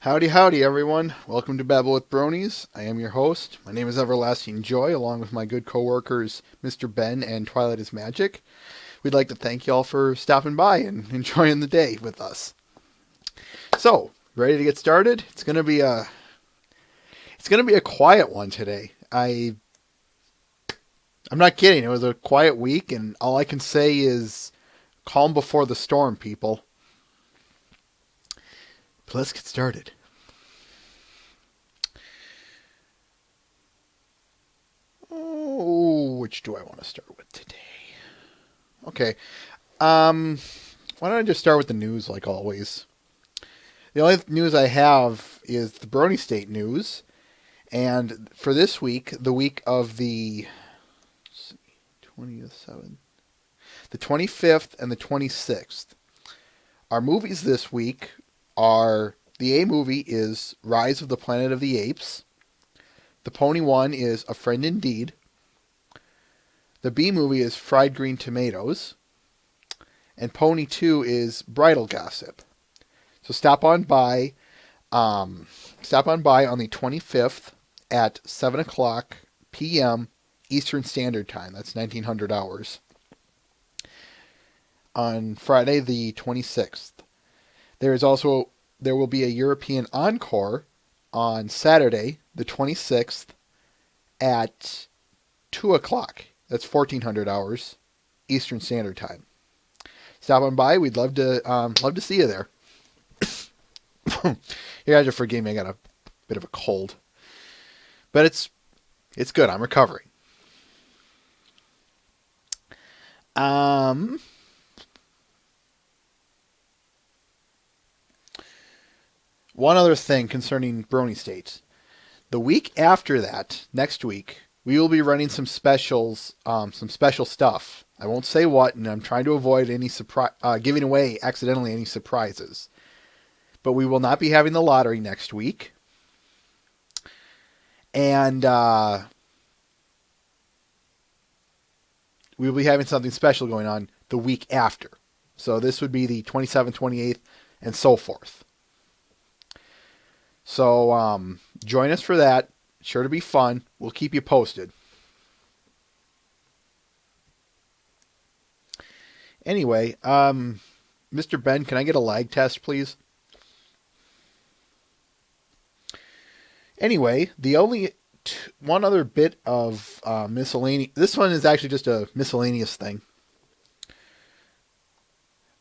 Howdy, howdy, everyone. Welcome to Babble with Bronies. I am your host. My name is Everlasting Joy, along with my good co-workers, Mr. Ben and Twilight is Magic. We'd like to thank y'all for stopping by and enjoying the day with us. So, ready to get started? It's gonna be a quiet one today. I'm not kidding. It was a quiet week, and all I can say is calm before the storm, people. But let's get started. Oh, which do I want to start with today? Okay. Why don't I just start with the news like always? The only news I have is the Brony State news. And for this week, the week of the 27th, the 25th, and the 26th, our movies this week are the A movie is Rise of the Planet of the Apes. The Pony one is A Friend Indeed. The B movie is Fried Green Tomatoes. And Pony 2 is Bridal Gossip. So stop on by on the 25th at 7 o'clock p.m. Eastern Standard Time. That's 1900 hours. On Friday the 26th. There will be a European encore on Saturday the 26th at 2 o'clock. That's 1400 hours Eastern Standard Time. Stop on by. We'd love to see you there. You guys are forgive me. I got a bit of a cold, but it's good. I'm recovering. One other thing concerning Brony States. The week after that, next week, we will be running some specials, some special stuff. I won't say what, and I'm trying to avoid any giving away accidentally any surprises. But we will not be having the lottery next week. And we will be having something special going on the week after. So this would be the 27th, 28th, and so forth. So join us for that. Sure to be fun. We'll keep you posted. Anyway, Mr. Ben, can I get a lag test, please? Anyway, the only one other bit of miscellaneous. This one is actually just a miscellaneous thing.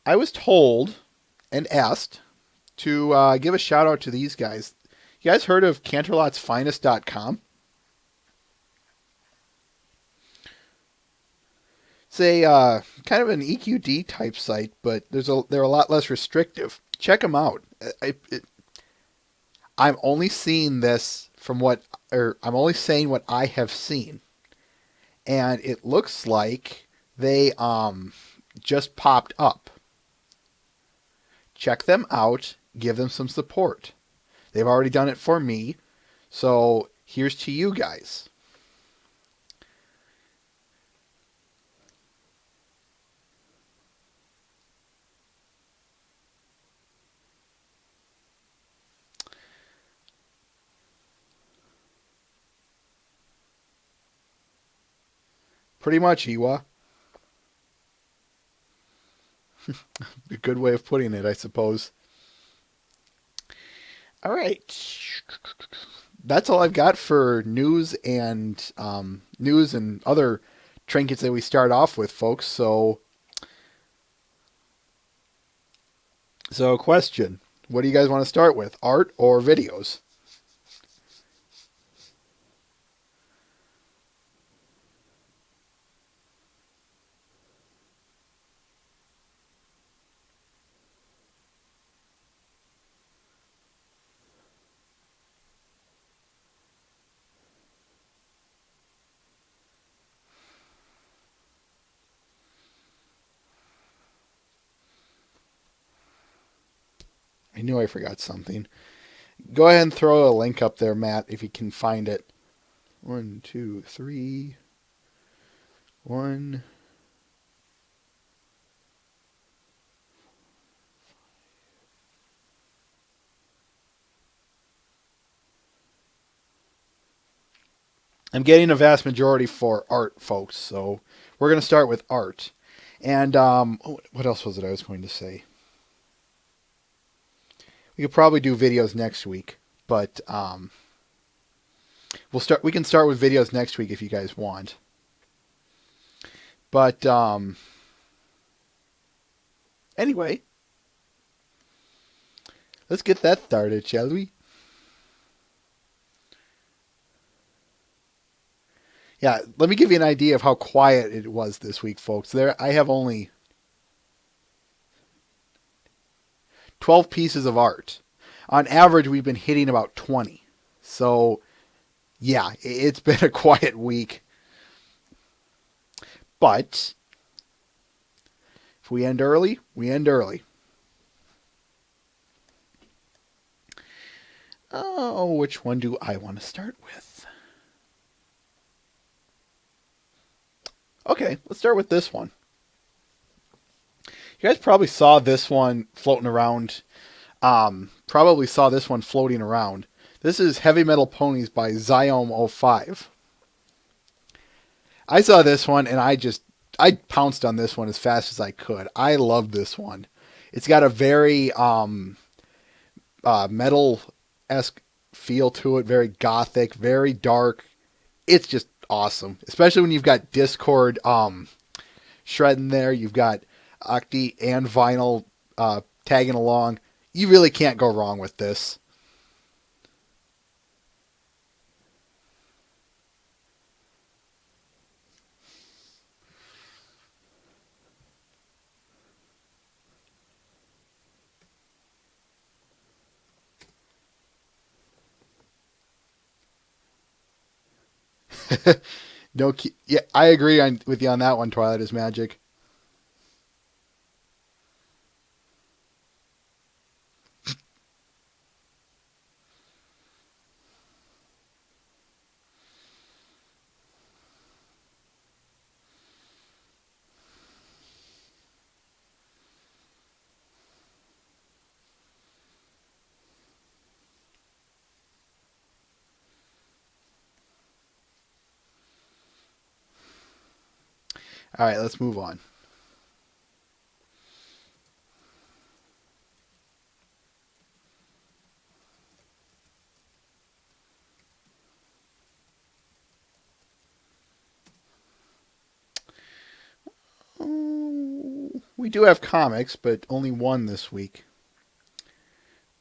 I was told and asked to give a shout out to these guys. You guys heard of CanterlotsFinest.com? It's a kind of an EQD type site, but they're a lot less restrictive. Check them out. I'm only seeing this I'm only saying what I have seen, and it looks like they just popped up. Check them out. Give them some support. They've already done it for me, so here's to you guys. Pretty much, Iwa. A good way of putting it, I suppose. All right. That's all I've got for news and other trinkets that we start off with, folks. So question. What do you guys want to start with? Art or videos? I knew I forgot something. Go ahead and throw a link up there, Matt, if you can find it. 1, 2, 3. 1. I'm getting a vast majority for art, folks. So we're going to start with art. And what else was it I was going to say? We could probably do videos next week, but we'll start. We can start with videos next week if you guys want. But anyway, let's get that started, shall we? Yeah, let me give you an idea of how quiet it was this week, folks. I have only 12 pieces of art. On average, we've been hitting about 20. So, yeah, it's been a quiet week. But if we end early, we end early. Oh, which one do I want to start with? Okay, let's start with this one. You guys probably saw this one floating around. Probably saw this one floating around. This is Heavy Metal Ponies by Zyome05. I saw this one and I pounced on this one as fast as I could. I love this one. It's got a very metal-esque feel to it, very gothic, very dark. It's just awesome, especially when you've got Discord shredding there. You've got Octi and Vinyl tagging along. You really can't go wrong with this. No, yeah, I agree with you on that one. Twilight is Magic. All right, let's move on. We do have comics, but only one this week.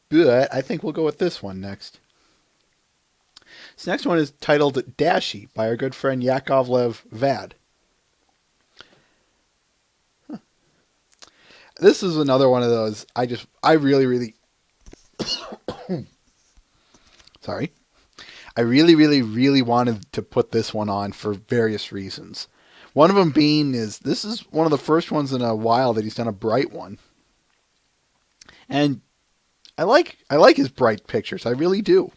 But I think we'll go with this one next. This next one is titled Dashi by our good friend Yakovlev Vad. This is another one of those I really sorry. I really wanted to put this one on for various reasons. One of them being this is one of the first ones in a while that he's done a bright one. And I like his bright pictures. I really do.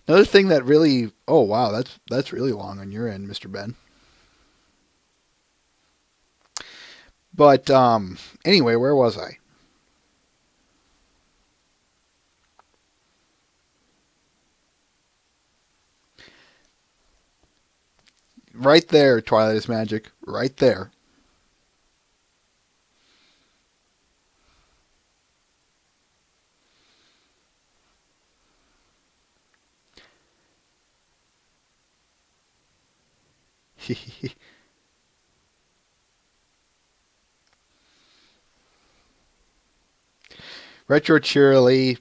Another thing that really, oh wow, that's really long on your end, Mr. Ben. But anyway, where was I? Right there, Twilight is Magic. Right there. Retro cheerily.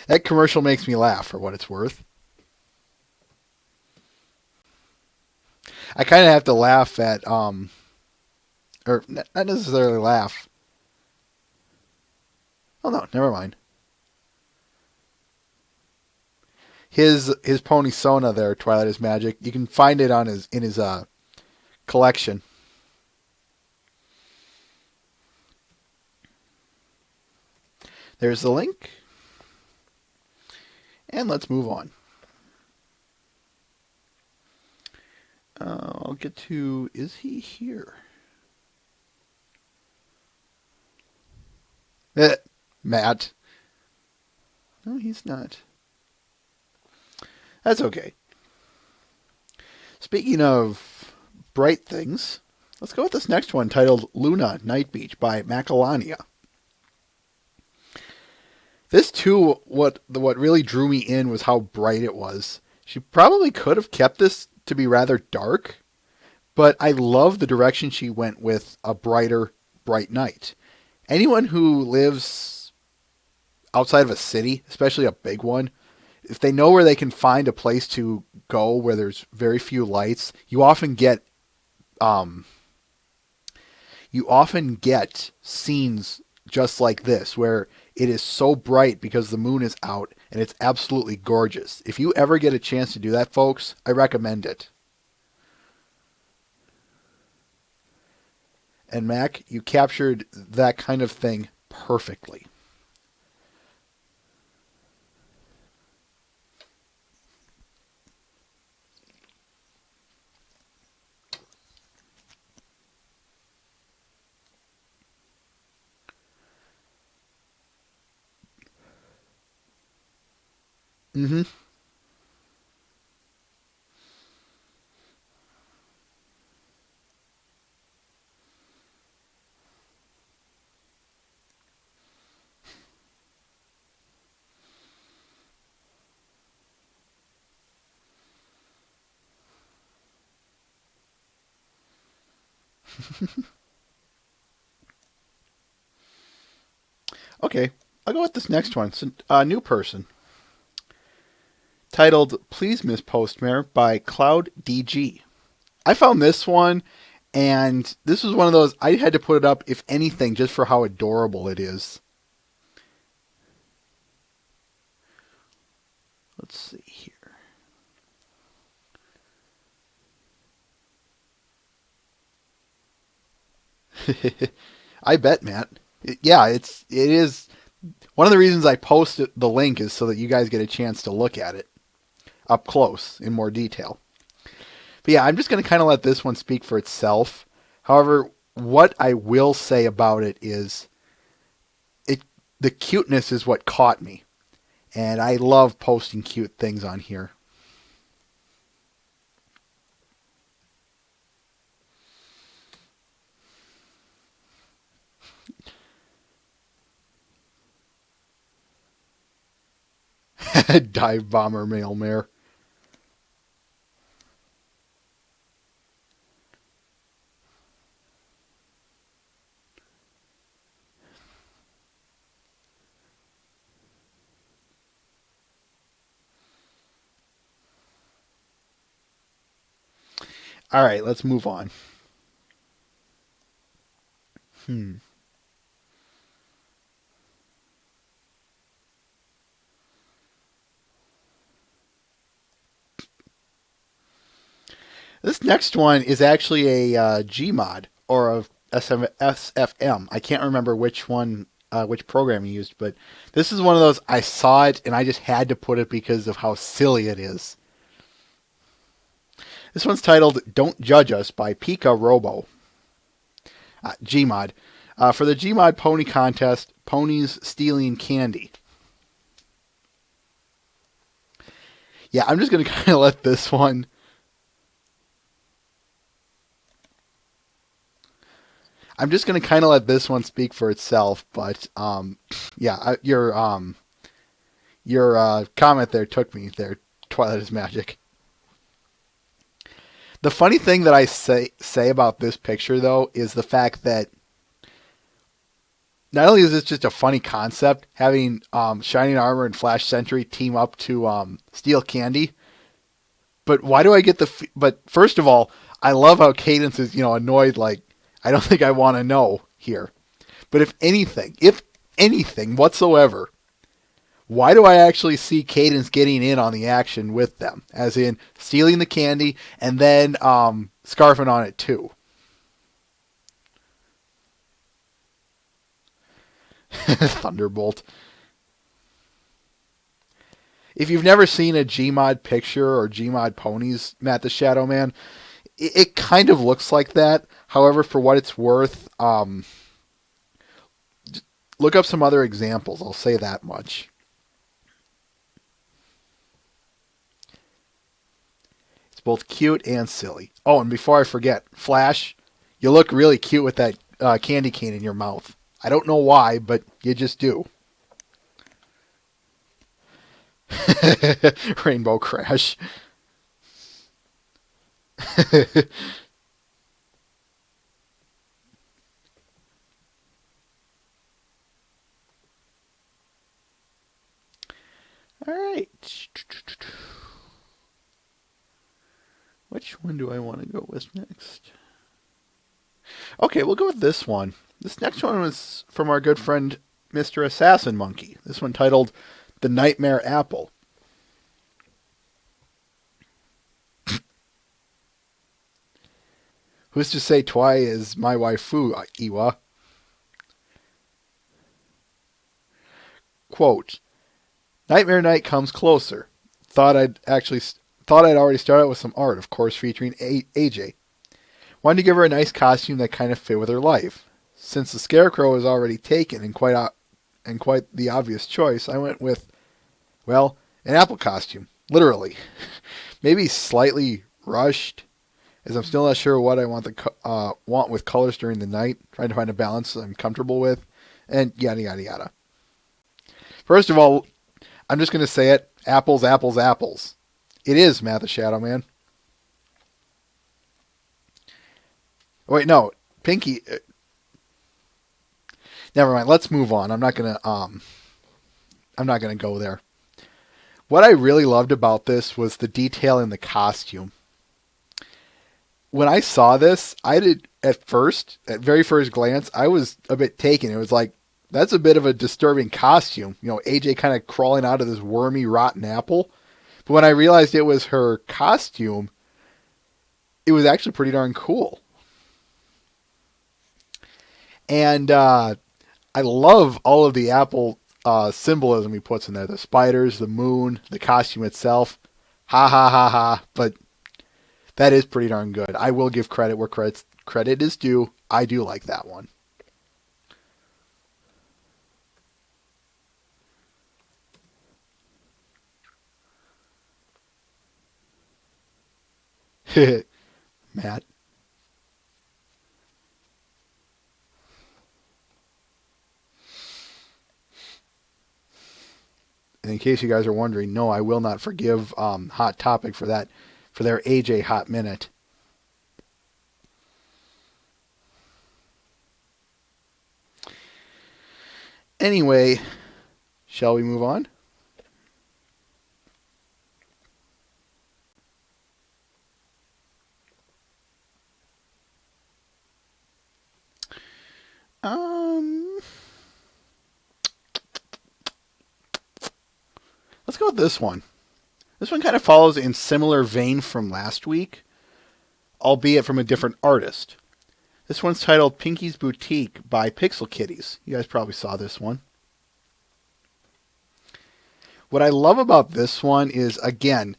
That commercial makes me laugh for what it's worth. I kind of have to laugh at or not necessarily laugh. Oh no, never mind. His pony Sona there, Twilight is Magic. You can find it on his collection. There's the link. And let's move on. I'll get to, is he here? Matt. No, he's not. That's okay. Speaking of bright things, let's go with this next one titled Luna Night Beach by Macalania. This too, what really drew me in was how bright it was. She probably could have kept this to be rather dark, but I love the direction she went with a bright night. Anyone who lives outside of a city, especially a big one, if they know where they can find a place to go where there's very few lights, you often get scenes just like this where it is so bright because the moon is out and it's absolutely gorgeous. If you ever get a chance to do that, folks, I recommend it. And Mac, you captured that kind of thing perfectly. Mm-hmm. Okay, I'll go with this next one. It's a new person. Titled Please Miss Postmaster by Cloud DG. I found this one, and this was one of those, I had to put it up, if anything, just for how adorable it is. Let's see here. I bet, Matt. It is. One of the reasons I posted the link is so that you guys get a chance to look at it up close in more detail. But yeah, I'm just going to kind of let this one speak for itself. However, what I will say about it is the cuteness is what caught me. And I love posting cute things on here. Dive bomber male mare. All right, let's move on. This next one is actually a Gmod or a SFM. I can't remember which one, which program you used, but this is one of those, I saw it and I just had to put it because of how silly it is. This one's titled Don't Judge Us by Pika Robo. Gmod. For the Gmod Pony Contest, Ponies Stealing Candy. Yeah, I'm just going to kind of let this one... I'm just going to kind of let this one speak for itself, but yeah, your comment there took me there. Twilight is magic. The funny thing that I say about this picture, though, is the fact that not only is this just a funny concept, having Shining Armor and Flash Sentry team up to steal candy, but why do I get the... But first of all, I love how Cadence is, annoyed, like, I don't think I want to know here. But if anything whatsoever, why do I actually see Cadence getting in on the action with them? As in stealing the candy and then scarfing on it too. Thunderbolt. If you've never seen a Gmod picture or Gmod ponies, Matt the Shadow Man, it kind of looks like that. However, for what it's worth, look up some other examples. I'll say that much. both cute and silly. Oh, and before I forget, Flash, you look really cute with that candy cane in your mouth. I don't know why, but you just do. Rainbow Crash. All right. Which one do I want to go with next? Okay, we'll go with this one. This next one was from our good friend Mr. Assassin Monkey. This one titled The Nightmare Apple. Who's to say Twi is my waifu, Iwa? Quote, Nightmare Night comes closer. Thought I'd already start out with some art, of course, featuring AJ. Wanted to give her a nice costume that kind of fit with her life. Since the Scarecrow is already taken and quite the obvious choice, I went with, well, an apple costume, literally. Maybe slightly rushed, as I'm still not sure what I want with colors during the night, trying to find a balance I'm comfortable with, and yada yada yada. First of all, I'm just going to say it, apples, apples, apples. It is Matt the Shadow Man. Wait, no, Pinky. Never mind. Let's move on. I'm not gonna go there. What I really loved about this was the detail in the costume. When I saw this, I did at very first glance, I was a bit taken. It was like, that's a bit of a disturbing costume. You know, AJ kind of crawling out of this wormy, rotten apple. But when I realized it was her costume, it was actually pretty darn cool. And I love all of the apple symbolism he puts in there. The spiders, the moon, the costume itself. Ha ha ha ha. But that is pretty darn good. I will give credit where credit is due. I do like that one. Matt. And in case you guys are wondering, no, I will not forgive Hot Topic for their AJ Hot Minute. Anyway, shall we move on? Let's go with this one. This one kind of follows in similar vein from last week, albeit from a different artist. This one's titled Pinky's Boutique by Pixel Kitties. You guys probably saw this one. What I love about this one is, again,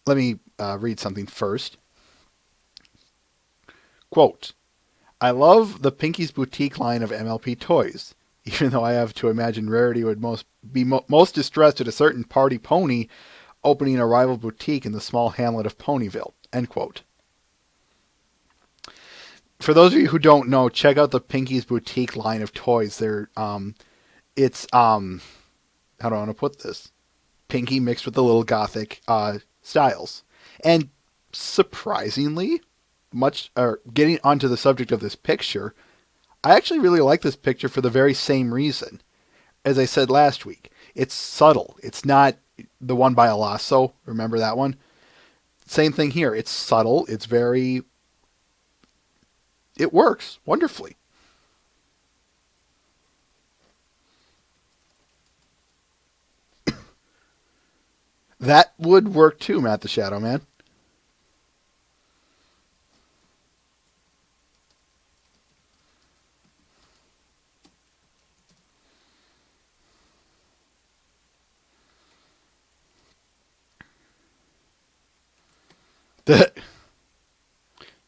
let me read something first. Quote, I love the Pinky's Boutique line of MLP toys, even though I have to imagine Rarity would be most distressed at a certain party pony opening a rival boutique in the small hamlet of Ponyville. End quote. For those of you who don't know, check out the Pinky's Boutique line of toys. It's how do I want to put this? Pinky mixed with the little gothic styles. And surprisingly, getting onto the subject of this picture, I actually really like this picture for the very same reason. As I said last week, it's subtle. It's not the one by Alasso. Remember that one? Same thing here. It's subtle. It works wonderfully. That would work too, Matt the Shadow Man.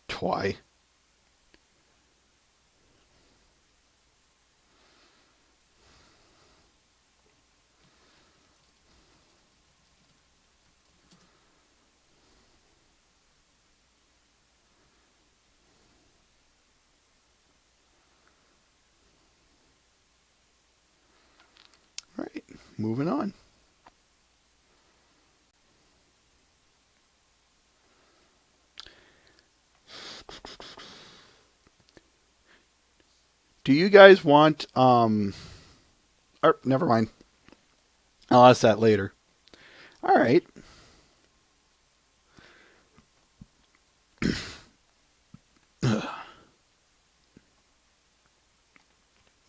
Twi. moving on. Do you guys want or never mind. I'll ask that later. All right. I'm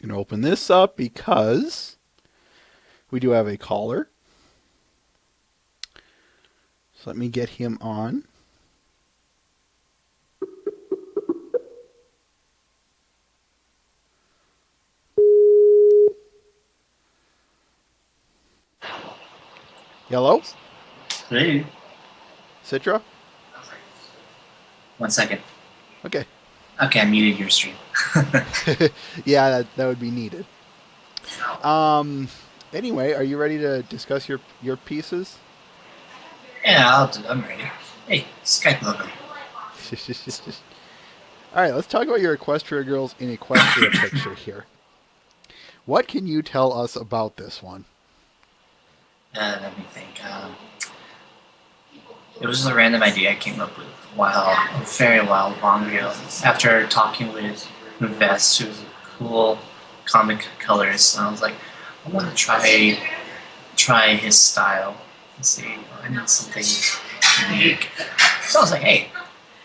going to open this up because we do have a caller. So let me get him on. Hello? Hey. Citra? 1 second. Okay. Okay, I muted your stream. Yeah, that would be needed. Anyway, are you ready to discuss your pieces? Yeah, I'm ready. Hey, Skype logo. All right, let's talk about your Equestria Girls in Equestria picture here. What can you tell us about this one? Let me think. It was just a random idea I came up with a very long ago. After talking with Vest, who's a cool comic colorist, I was like, I want to try his style and see. I need something unique. So I was like, hey,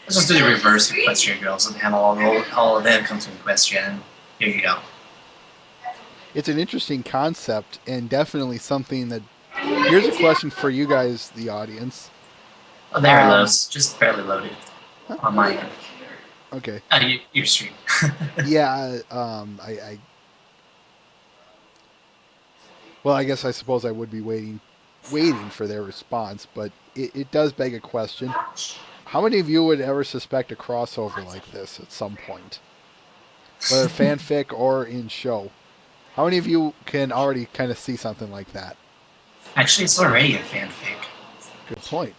let's just do the reverse Equestria Girls and have all of them come to Equestria, and here you go. It's an interesting concept and definitely something that. Here's a question for you guys, the audience. Oh, there it loads. Just barely loaded on my end. Okay. Your stream. Yeah. I. Well, I guess I suppose I would be waiting for their response, but it does beg a question. How many of you would ever suspect a crossover like this at some point, whether fanfic or in show? How many of you can already kind of see something like that? Actually, it's already a fanfic. Good point.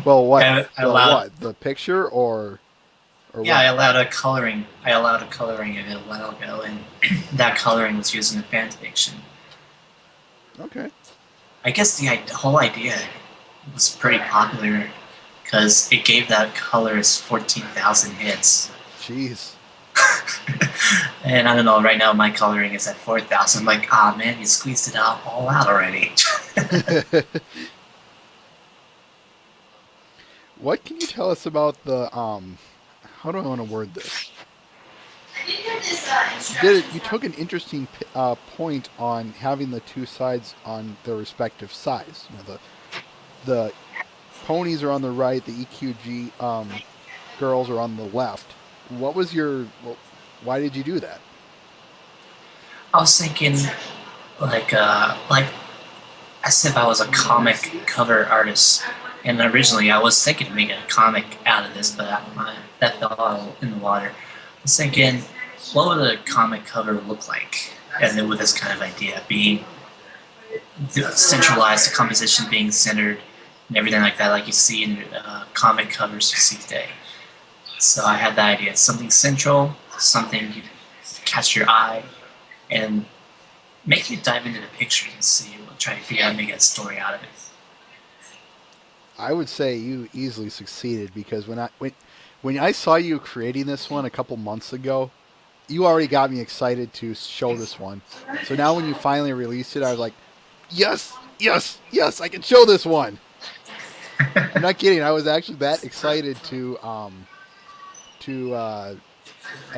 Well, what? I allowed. What? The picture or Yeah, what? I allowed a coloring. I allowed a coloring of it a while ago, and that coloring was used in the fan fiction. Okay. I guess the whole idea was pretty popular because it gave that colors 14,000 hits. Jeez. And I don't know, right now my coloring is at 4,000. I'm like, ah, man, you squeezed it all out already. What can you tell us about the how do I want to word this? You took an interesting point on having the two sides on their respective sides. You know, the ponies are on the right, the EQG girls are on the left. What was your? Why did you do that? I was thinking, like as if I was a comic cover artist. And originally, I was thinking of making a comic out of this, but that fell out in the water. I was thinking, what would a comic cover look like? And then with this kind of idea, being centralized, the composition being centered, and everything like that, like you see in comic covers you see today. So I had that idea: something central, something you catch your eye, and make you dive into the pictures and see. Try to figure out how to make a story out of it. I would say you easily succeeded because when I saw you creating this one a couple months ago, you already got me excited to show this one. So now when you finally released it, I was like, yes, yes, yes, I can show this one. I'm not kidding. I was actually that excited I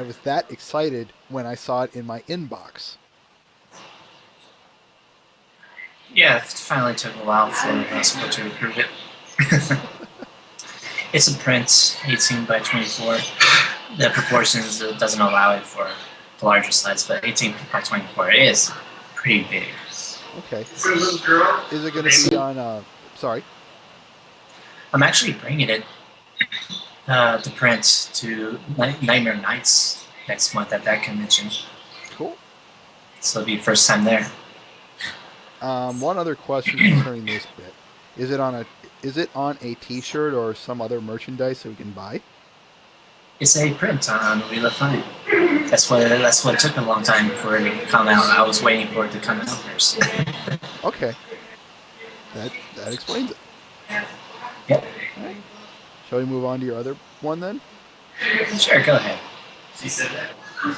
was that excited when I saw it in my inbox. Yeah, it finally took a while for us to approve it. It's a print, 18 by 24. The proportions doesn't allow it for the larger size, but 18 by 24 is pretty big. Okay. Is it going to be on? Sorry. I'm actually bringing it to print to Nightmare Nights next month at that convention. Cool. So it'll be first time there. One other question concerning this bit: Is it on a T-shirt or some other merchandise that we can buy? It's a print on Wheel of Fame. That's what took a long time for it to come out. I was waiting for it to come out first. Okay, that explains it. Yep. All right. Shall we move on to your other one then? Sure, go ahead. This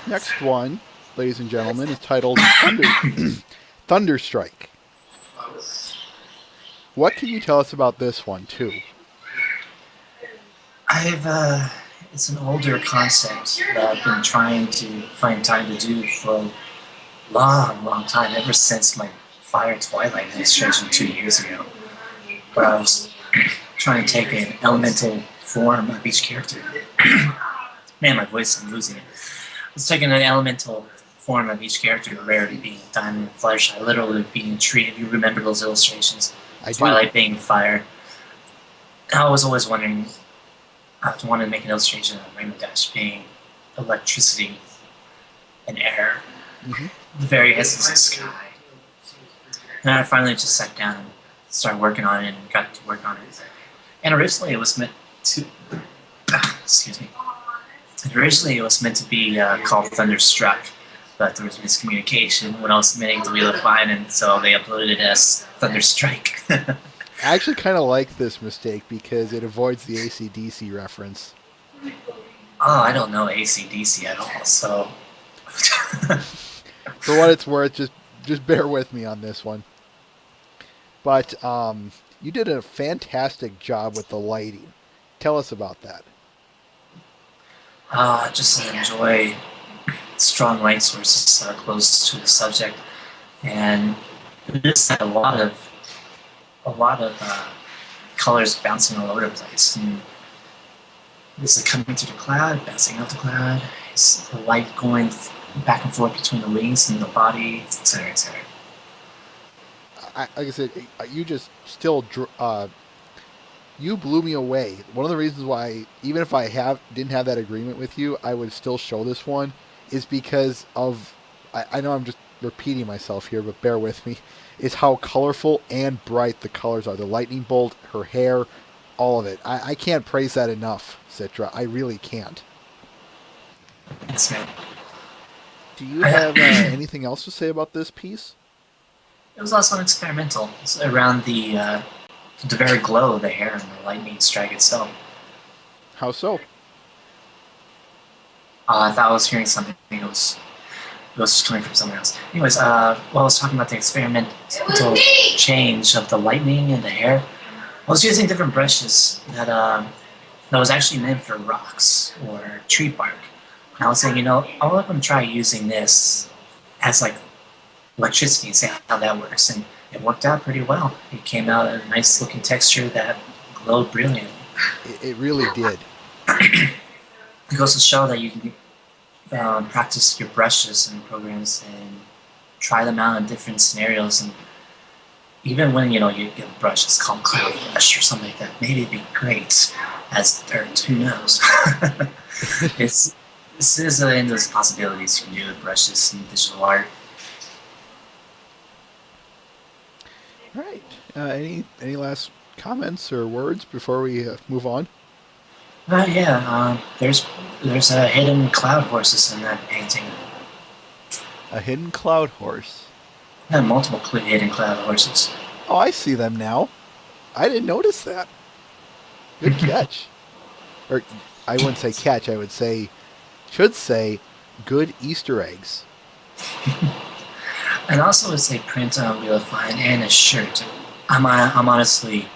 next one, ladies and gentlemen, is titled Thunderstrike. What can you tell us about this one, too? I've it's an older concept that I've been trying to find time to do for a long, long time, ever since my Fire Twilight illustration 2 years ago, where I was trying to take an elemental form of each character. Man, my voice, I'm losing it. I was taking an elemental form of each character, Rarity being Diamond and Fluttershy, literally being a tree. If you remember those illustrations, I do. Twilight being fire. I was always wondering, I wanted to make an illustration of Rainbow Dash being electricity and air, the very essence of sky. And I finally just sat down and started working on it and got to work on it. And originally it was meant to, excuse me. Originally it was meant to be called Thunderstruck, but there was miscommunication when I was submitting to Wheel of Fine, and so they uploaded it as Thunderstrike. I actually kind of like this mistake because it avoids the AC/DC reference. Oh, I don't know AC/DC at all, so. For what it's worth, just bear with me on this one. But you did a fantastic job with the lighting. Tell us about that. I just enjoy strong light sources close to the subject, and this had a lot of colors bouncing all over the place. And this is coming through the cloud, bouncing out the cloud. It's the light going back and forth between the wings and the body, etc., etc. Like I said, you just still you blew me away. One of the reasons why, even if I didn't have that agreement with you, I would still show this one, is because of, I know I'm just repeating myself here, but bear with me, is how colorful and bright the colors are. The lightning bolt, her hair, all of it. I can't praise that enough, Citra. I really can't. Thanks, man. Do you have anything else to say about this piece? It was also experimental. It's around the very glow of the hair and the lightning strike itself. How so? I thought I was hearing something. It was just coming from somewhere else. Anyways, while I was talking about the experimental change of the lightning and the hair, I was using different brushes that was actually meant for rocks or tree bark. And I was saying, I'll let them try using this as like electricity and see how that works. And it worked out pretty well. It came out a nice looking texture that glowed brilliantly. It really did. It goes to show that you can practice your brushes and programs and try them out in different scenarios. And even when you get a brush, it's called cloud brush or something like that. Maybe it'd be great as dirt. Who knows? This is endless possibilities you can do with brushes and digital art. All right. Any last comments or words before we move on? There's a hidden cloud horses in that painting. A hidden cloud horse. Yeah, multiple hidden cloud horses. Oh, I see them now. I didn't notice that. Good catch. Or I wouldn't say catch. I should say good Easter eggs. And also it's a print on Wheel of Fine and a shirt. I'm honestly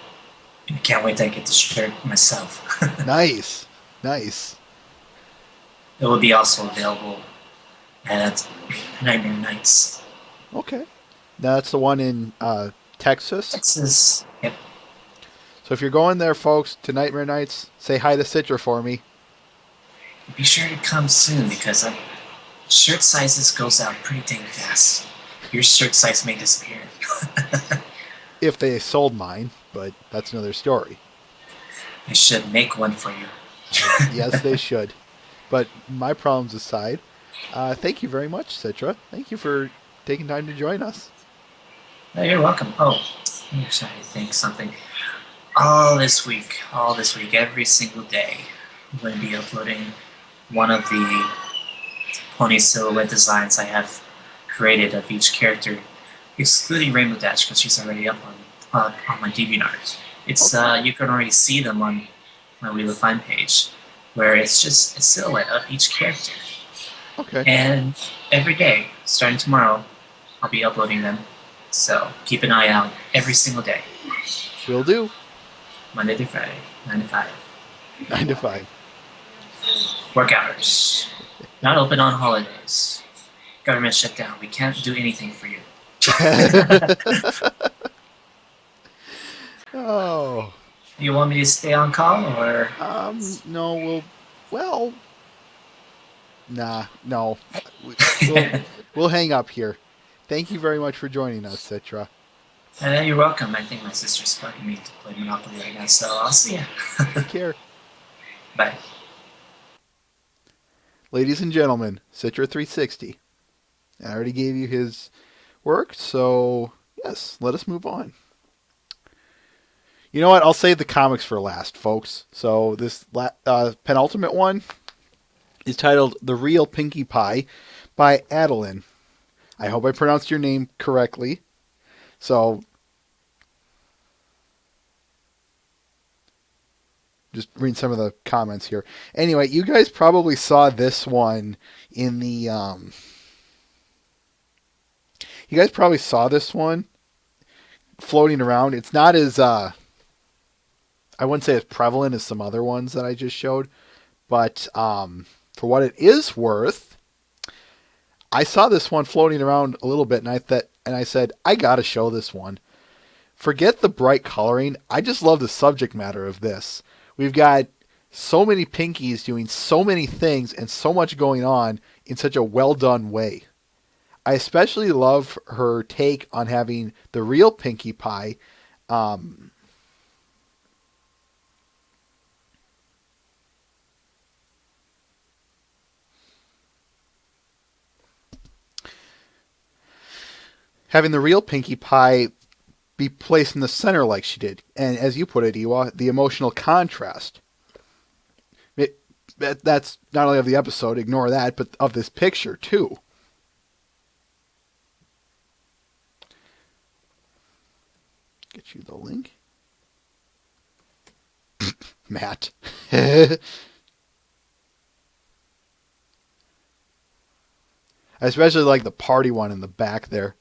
can't wait to get the shirt myself. Nice. It will be also available at Nightmare Nights. Okay. That's the one in Texas? Texas, yep. So if you're going there, folks, to Nightmare Nights, say hi to Citra for me. Be sure to come soon because shirt sizes goes out pretty dang fast. Your shirt size may disappear. If they sold mine, but that's another story. They should make one for you. Yes, they should. But my problems aside, thank you very much, Citra. Thank you for taking time to join us. Oh, you're welcome. Oh, I'm trying to think something. All this week, every single day, I'm going to be uploading one of the pony silhouette designs I have created of each character, excluding Rainbow Dash because she's already up on my DeviantArt. It's you can already see them on my Wheel of Fine page, where it's just a silhouette of each character. Okay. And every day, starting tomorrow, I'll be uploading them. So keep an eye out every single day, Will do. Monday through Friday, 9 to 5. 9 to 5. Work hours. Not open on holidays. Government shutdown. We can't do anything for you. Oh. You want me to stay on call or? No, well, no. We'll hang up here. Thank you very much for joining us, Citra. You're welcome. I think my sister's bugging me to play Monopoly right now, so I'll see ya. Take care. Bye. Ladies and gentlemen, Citra 360. I already gave you his work, so yes, let us move on. You know what? I'll save the comics for last, folks. So this penultimate one is titled The Real Pinkie Pie by Adeline. I hope I pronounced your name correctly. So just read some of the comments here. Anyway, you guys probably saw this one in the you guys probably saw this one floating around. It's not as I wouldn't say as prevalent as some other ones that I just showed, but for what it is worth, I saw this one floating around a little bit, and I said, I gotta show this one. Forget the bright coloring. I just love the subject matter of this. We've got so many Pinkies doing so many things and so much going on in such a well done way. I especially love her take on having the real Pinkie Pie having the real Pinkie Pie be placed in the center like she did. And as you put it, Iwa, the emotional contrast. That's not only of the episode, ignore that, but of this picture too. Get you the link. Matt. I especially like the party one in the back there.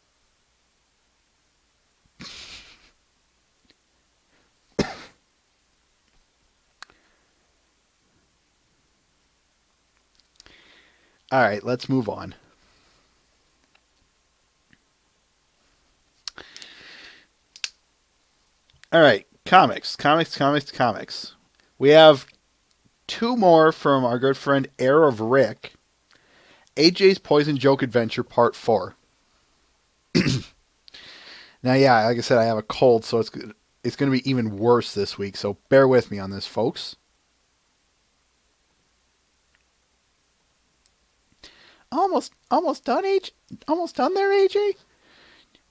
All right, let's move on. All right, comics. We have two more from our good friend Heir of Rick. AJ's Poison Joke Adventure Part 4. Now, yeah, like I said, I have a cold, so it's going to be even worse this week, so bear with me on this, folks. Almost done, AJ? Almost done there, AJ?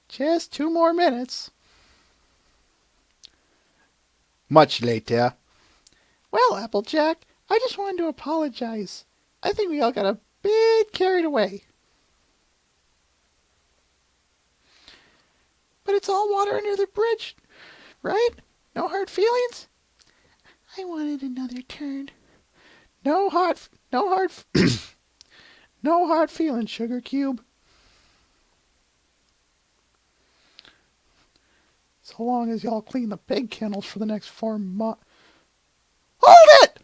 Just 2 more minutes. Much later. Well, Applejack, I just wanted to apologize. I think we all got a bit carried away. But it's all water under the bridge, right? No hard feelings? I wanted another turn. No hard no hard feelings, Sugar Cube. So long as y'all clean the pig kennels for the next 4 months. Hold it!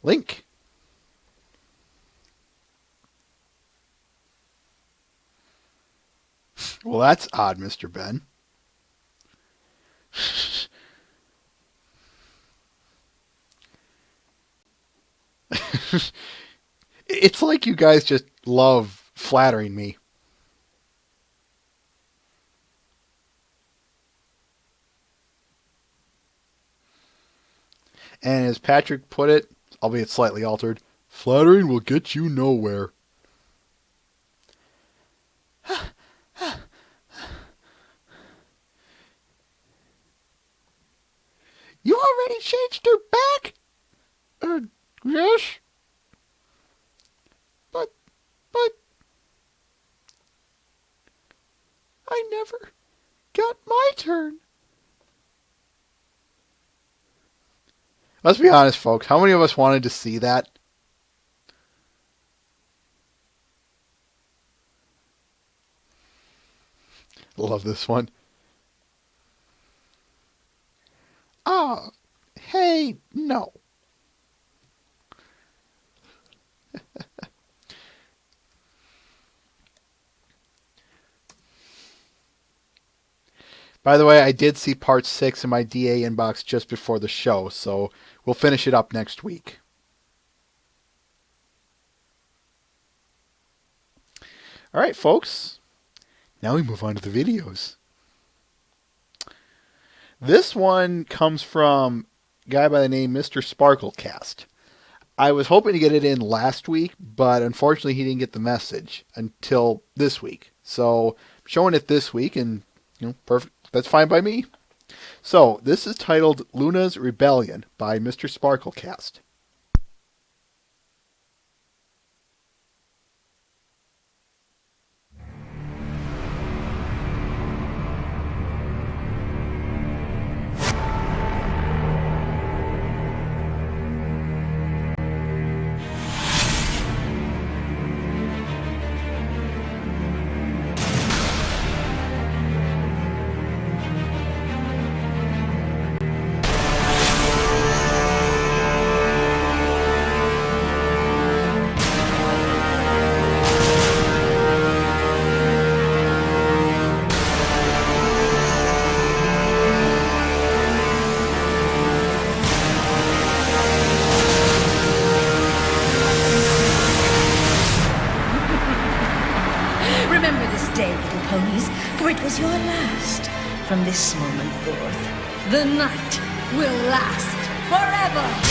Link. Well, that's odd, Mr. Ben. It's like you guys just love flattering me. And as Patrick put it, albeit slightly altered, flattering will get you nowhere. lady changed her back? Yes. But, but, I never got my turn. Let's be honest, folks. How many of us wanted to see that? Love this one. Oh, hey, no. By the way, I did see part 6 in my DA inbox just before the show, so we'll finish it up next week. All right, folks. Now we move on to the videos. This one comes from a guy by the name Mr. Sparklecast. I was hoping to get it in last week, but unfortunately he didn't get the message until this week. So I'm showing it this week, and perfect. That's fine by me. So this is titled Luna's Rebellion by Mr. Sparklecast. Remember this day, little ponies, for it was your last. From this moment forth, the night will last forever!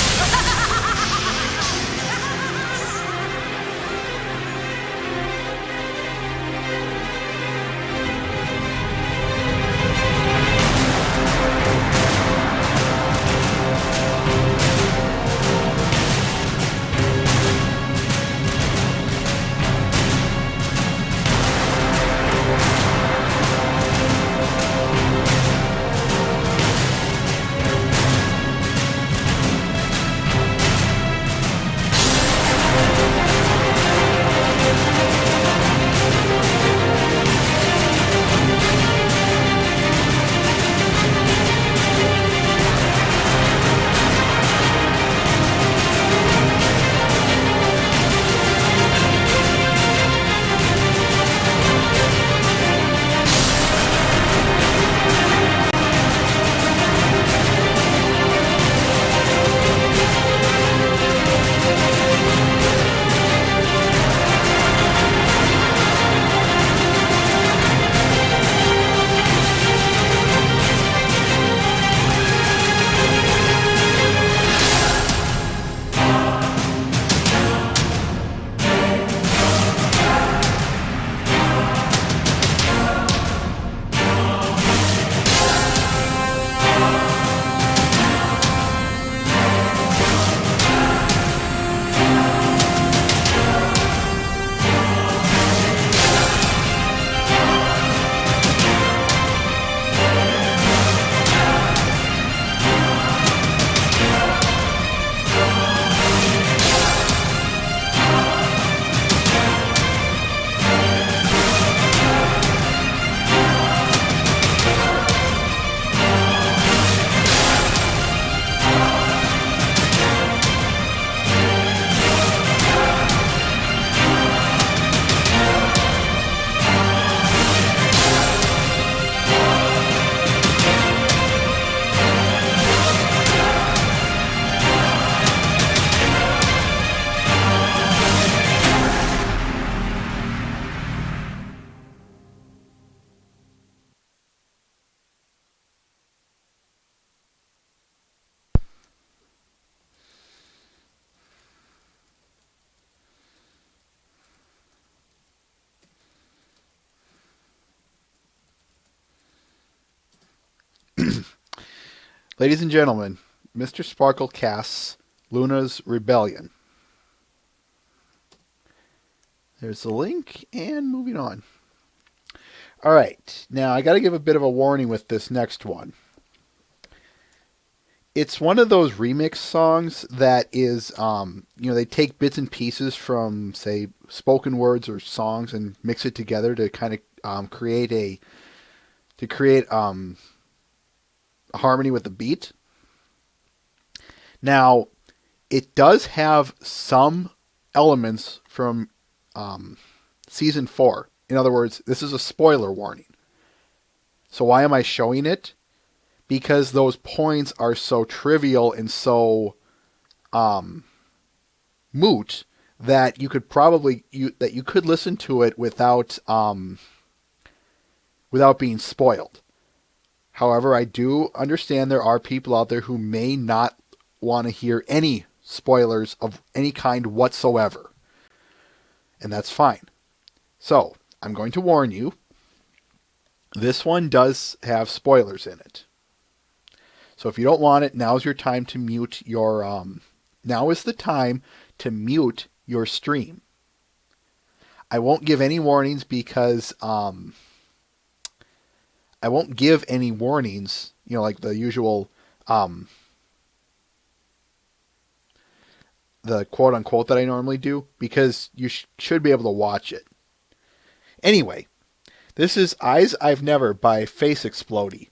Ladies and gentlemen, Mr. Sparkle casts Luna's Rebellion. There's the link, and moving on. All right, now I got to give a bit of a warning with this next one. It's one of those remix songs that is, they take bits and pieces from, say, spoken words or songs and mix it together to kind of create a harmony with the beat. Now, it does have some elements from season 4. In other words, this is a spoiler warning. So why am I showing it? Because those points are so trivial and so moot that you could probably you could listen to it without being spoiled. However, I do understand there are people out there who may not want to hear any spoilers of any kind whatsoever. And that's fine. So, I'm going to warn you, this one does have spoilers in it. So if you don't want it, now's your time to mute your, now is the time to mute your stream. I won't give any warnings because, I won't give any warnings, like the usual, the quote unquote that I normally do, because you should be able to watch it. Anyway, this is Eyes I've Never by Face Explodey.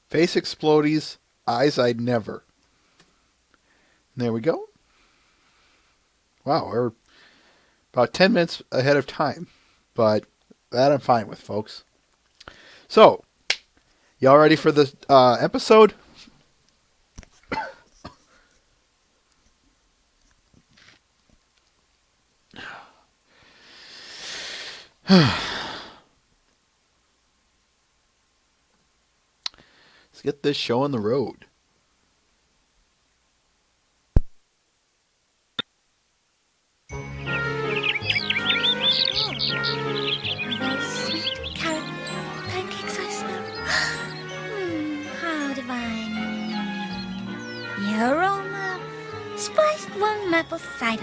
Face explodies, eyes I'd never. There we go. Wow, we're about 10 minutes ahead of time. But that I'm fine with, folks. So, y'all ready for the episode? Let's get this show on the road. Aroma, spiced warm maple cider.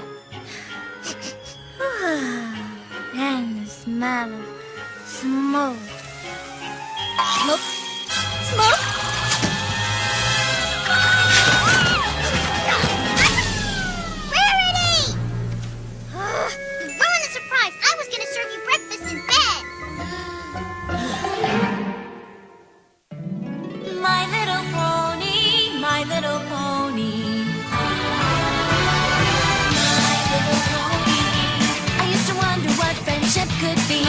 And the smell of smoke. Smoke? Smoke? Rarity! Ruin the surprise. I was gonna serve you breakfast in bed. My little pony, my little pony. My little pony. I used to wonder what friendship could be.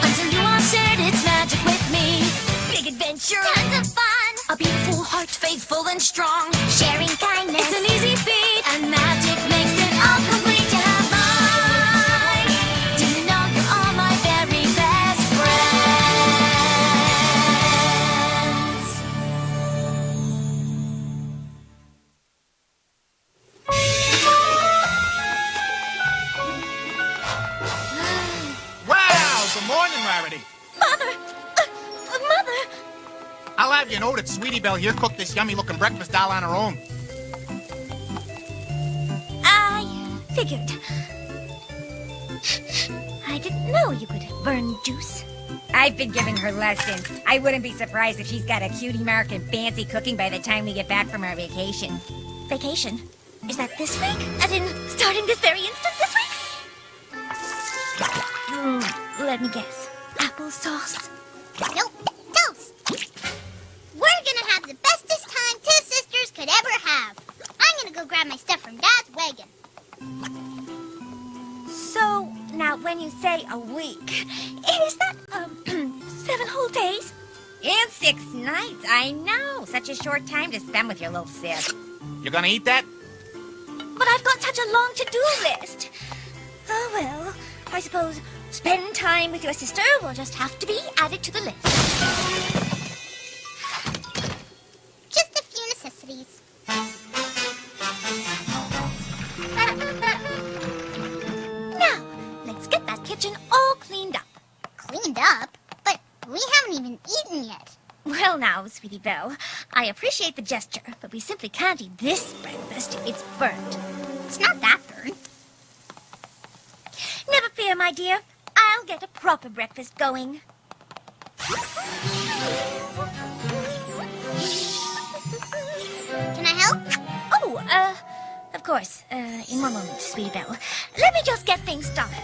Until you all shared its magic with me. Big adventure. Tons of fun. A beautiful heart, faithful and strong. Sharing kindness. It's an easy feat, and magic makes it all complete. You have mine. Do you know you're all my very best friends? Wow! Good morning, Rarity. Mother! Mother! I'll have you know that Sweetie Belle here cooked this yummy-looking breakfast all on her own. I figured. I didn't know you could burn juice. I've been giving her lessons. I wouldn't be surprised if she's got a cutie mark and fancy cooking by the time we get back from our vacation. Vacation? Is that this week? As in, starting this very instant this week? Let me guess. Applesauce? Nope. Toast. We're gonna have the bestest time two sisters could ever have. I'm gonna go grab my stuff from Dad's wagon. So, now when you say a week, is that, 7 whole days? And 6 nights. I know. Such a short time to spend with your little sis. You gonna eat that? But I've got such a long to-do list. Oh, well, I suppose spend time with your sister will just have to be added to the list. Just a few necessities. Now, let's get that kitchen all cleaned up. Cleaned up? But we haven't even eaten yet. Well now, Sweetie Belle, I appreciate the gesture, but we simply can't eat this breakfast. It's burnt. It's not that burnt. Never fear, my dear. I'll get a proper breakfast going. Can I help? Oh, of course. In one moment, Sweetie Belle. Let me just get things started.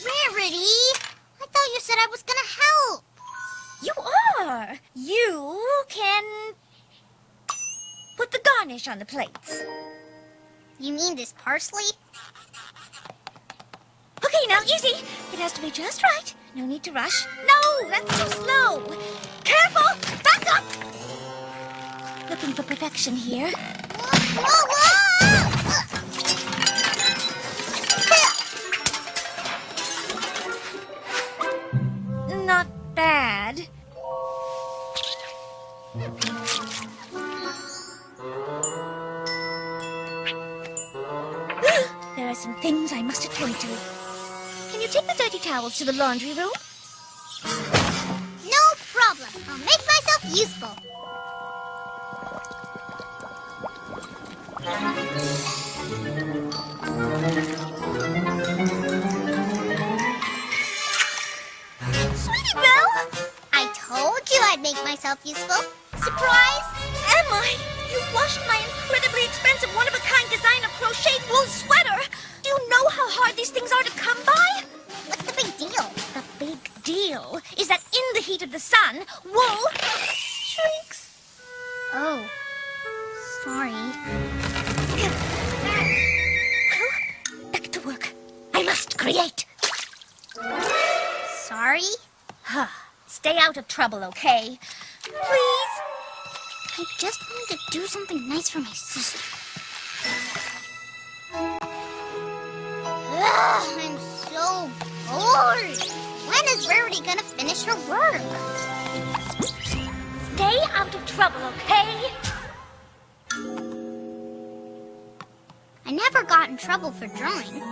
Rarity! I thought you said I was gonna help. You are. You can put the garnish on the plates. You mean this parsley? Okay, now easy. It has to be just right. No need to rush. No, that's too slow. Careful! Back up! Looking for perfection here. Whoa, whoa, whoa! Not bad. There are some things I must attend to. Can you take the dirty towels to the laundry room? No problem. I'll make myself useful. Sweetie Belle! I told you I'd make myself useful. Surprise! Am I? You washed my incredibly expensive one-of-a-kind one-of-a-kind designer crochet wool sweater. Do you know how hard these things are to come by? What's the big deal? The big deal is that in the heat of the sun, wool shrinks. Oh, sorry. Well, back to work. I must create. Sorry? Stay out of trouble, okay? Please? I just wanted to do something nice for my sister. Ugh, I'm so bored. When is Rarity gonna finish her work? Stay out of trouble, okay? I never got in trouble for drawing.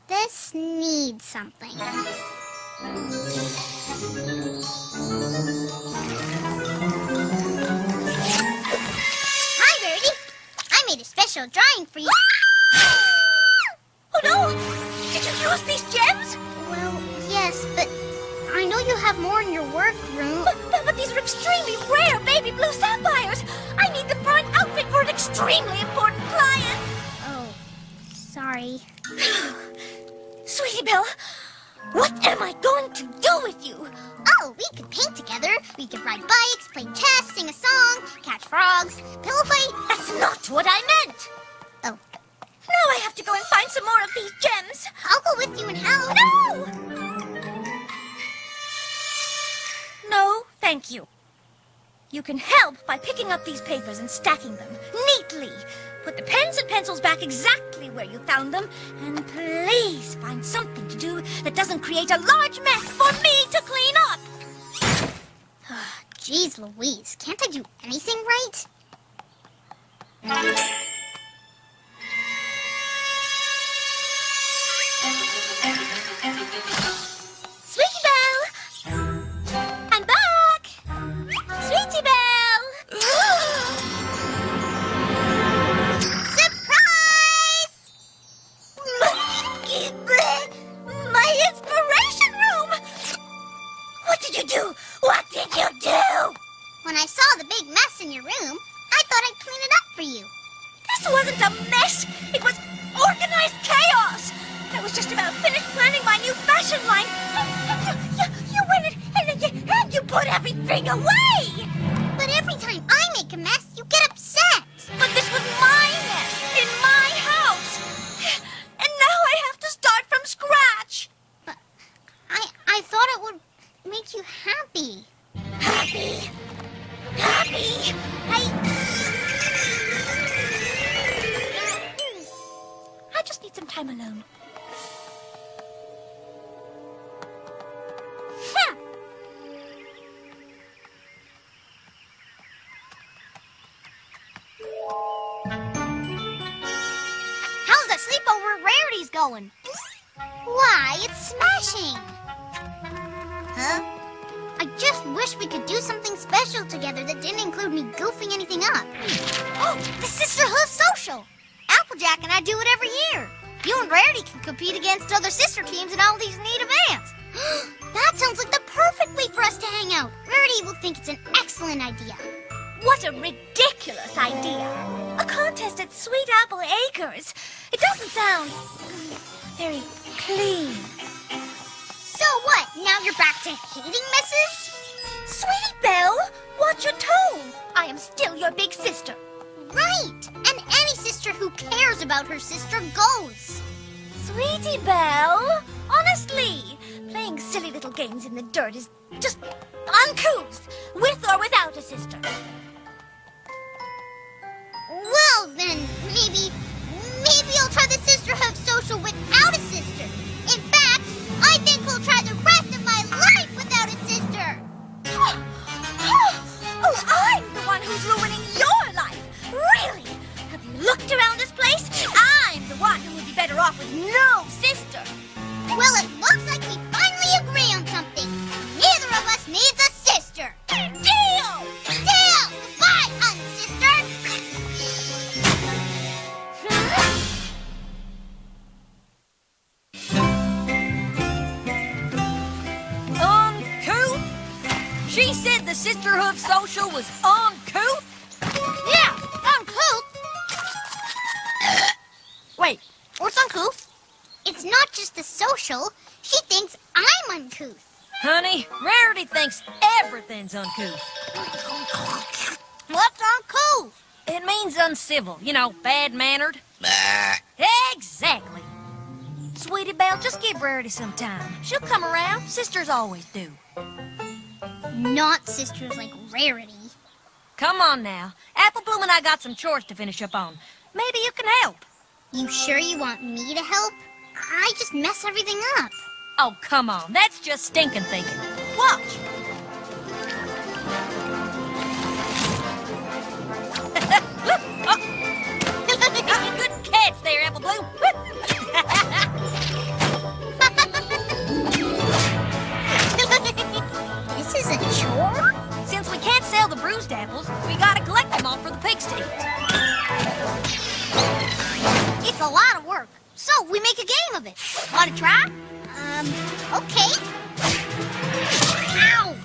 This needs something. Hi, Rarity. I made a special drawing for you. Oh no! Did you use these gems? Well, yes, but I know you have more in your workroom. But these are extremely rare baby blue sapphires. I need them for an outfit for an extremely important client. Oh, sorry. Sweetie Belle, what am I going to do with you? Oh, we could paint together. We could ride bikes, play chess, sing a song, catch frogs, pillow fight. That's not what I meant. Oh, Now I have to go and find some more of these gems. I'll go with you and help. No! No, thank you. You can help by picking up these papers and stacking them neatly. Put the pens and pencils back exactly where you found them. And please find something to do that doesn't create a large mess for me to clean up. Jeez Louise, can't I do anything right? Sweetie Belle! I'm back! Sweetie Belle! Surprise! My inspiration room! What did you do? What did you do? When I saw the big mess in your room, I thought I'd clean it up for you. This wasn't a mess. It was organized chaos. I was just about finished planning my new fashion line. You went and you put everything away. But every time I make a mess, you get upset. But this was my mess in my house. And now I have to start from scratch. But I thought it would make you happy. Happy. I just need some time alone. How's the sleepover at Rarity's going? Why, it's smashing. Huh? I just wish we could do something special together that didn't include me goofing anything up. Oh, the Sisterhooves Social. Applejack and I do it every year. You and Rarity can compete against other sister teams in all these neat events. That sounds like the perfect way for us to hang out. Rarity will think it's an excellent idea. What a ridiculous idea. A contest at Sweet Apple Acres. It doesn't sound very clean. So what? Now you're back to hating messes? Sweetie Belle, watch your tone. I am still your big sister. Right. And any sister who cares about her sister goes. Sweetie Belle, honestly, playing silly little games in the dirt is just uncouth, with or without a sister. Well, then, maybe I'll try the Sisterhooves Social without a sister. In fact, I think we'll try the rest of my life without a sister. Oh, I'm the one who's ruining your life. Really? Have you looked around this place? I'm the one who would be better off with no sister. Well, it looks like we finally agree on something. Neither of us needs a sister. Deal! Deal! Goodbye, unsister. She said the Sisterhooves Social was uncouth? Yeah, uncouth. Wait, what's uncouth? It's not just the social. She thinks I'm uncouth. Honey, Rarity thinks everything's uncouth. What's uncouth? It means uncivil, you know, bad-mannered. Exactly. Sweetie Belle, just give Rarity some time. She'll come around. Sisters always do. Not sisters like Rarity. Come on now. Apple Bloom and I got some chores to finish up on. Maybe you can help. You sure you want me to help? I just mess everything up. Oh, come on. That's just stinking thinking. Watch. Good catch there, Apple Bloom. This is a chore? Since we can't sell the bruised apples, we gotta collect them all for the pigs to eat. It's a lot of work. So we make a game of it. Want to try? Okay. Ow!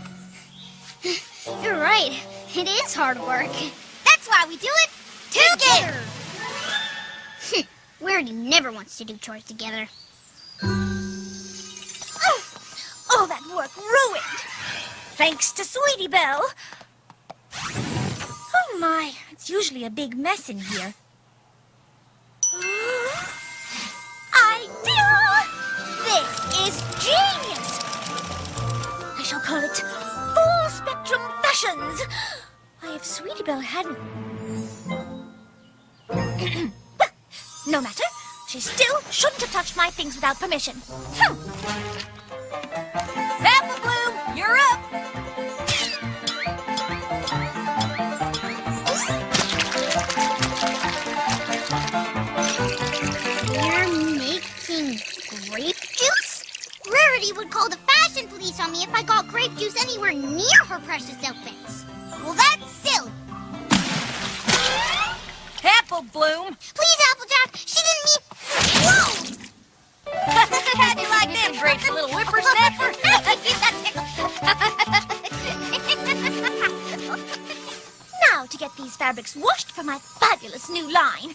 You're right. It is hard work. That's why we do it together. Rarity never wants to do chores together. All that work ruined. Thanks to Sweetie Belle. Oh my, it's usually a big mess in here. Idea! This is genius! I shall call it Full Spectrum Fashions. Why, if Sweetie Belle hadn't... No matter. She still shouldn't have touched my things without permission. Apple Bloom, you're up. You're making grape juice? Rarity would call the fashion police on me if I got grape juice anywhere near her precious outfits. Well, that's silly. Apple Bloom. Please, Applejack, she didn't mean... Whoa! How'd you like them grapes, little whippersnapper? Now to get these fabrics washed for my fabulous new line.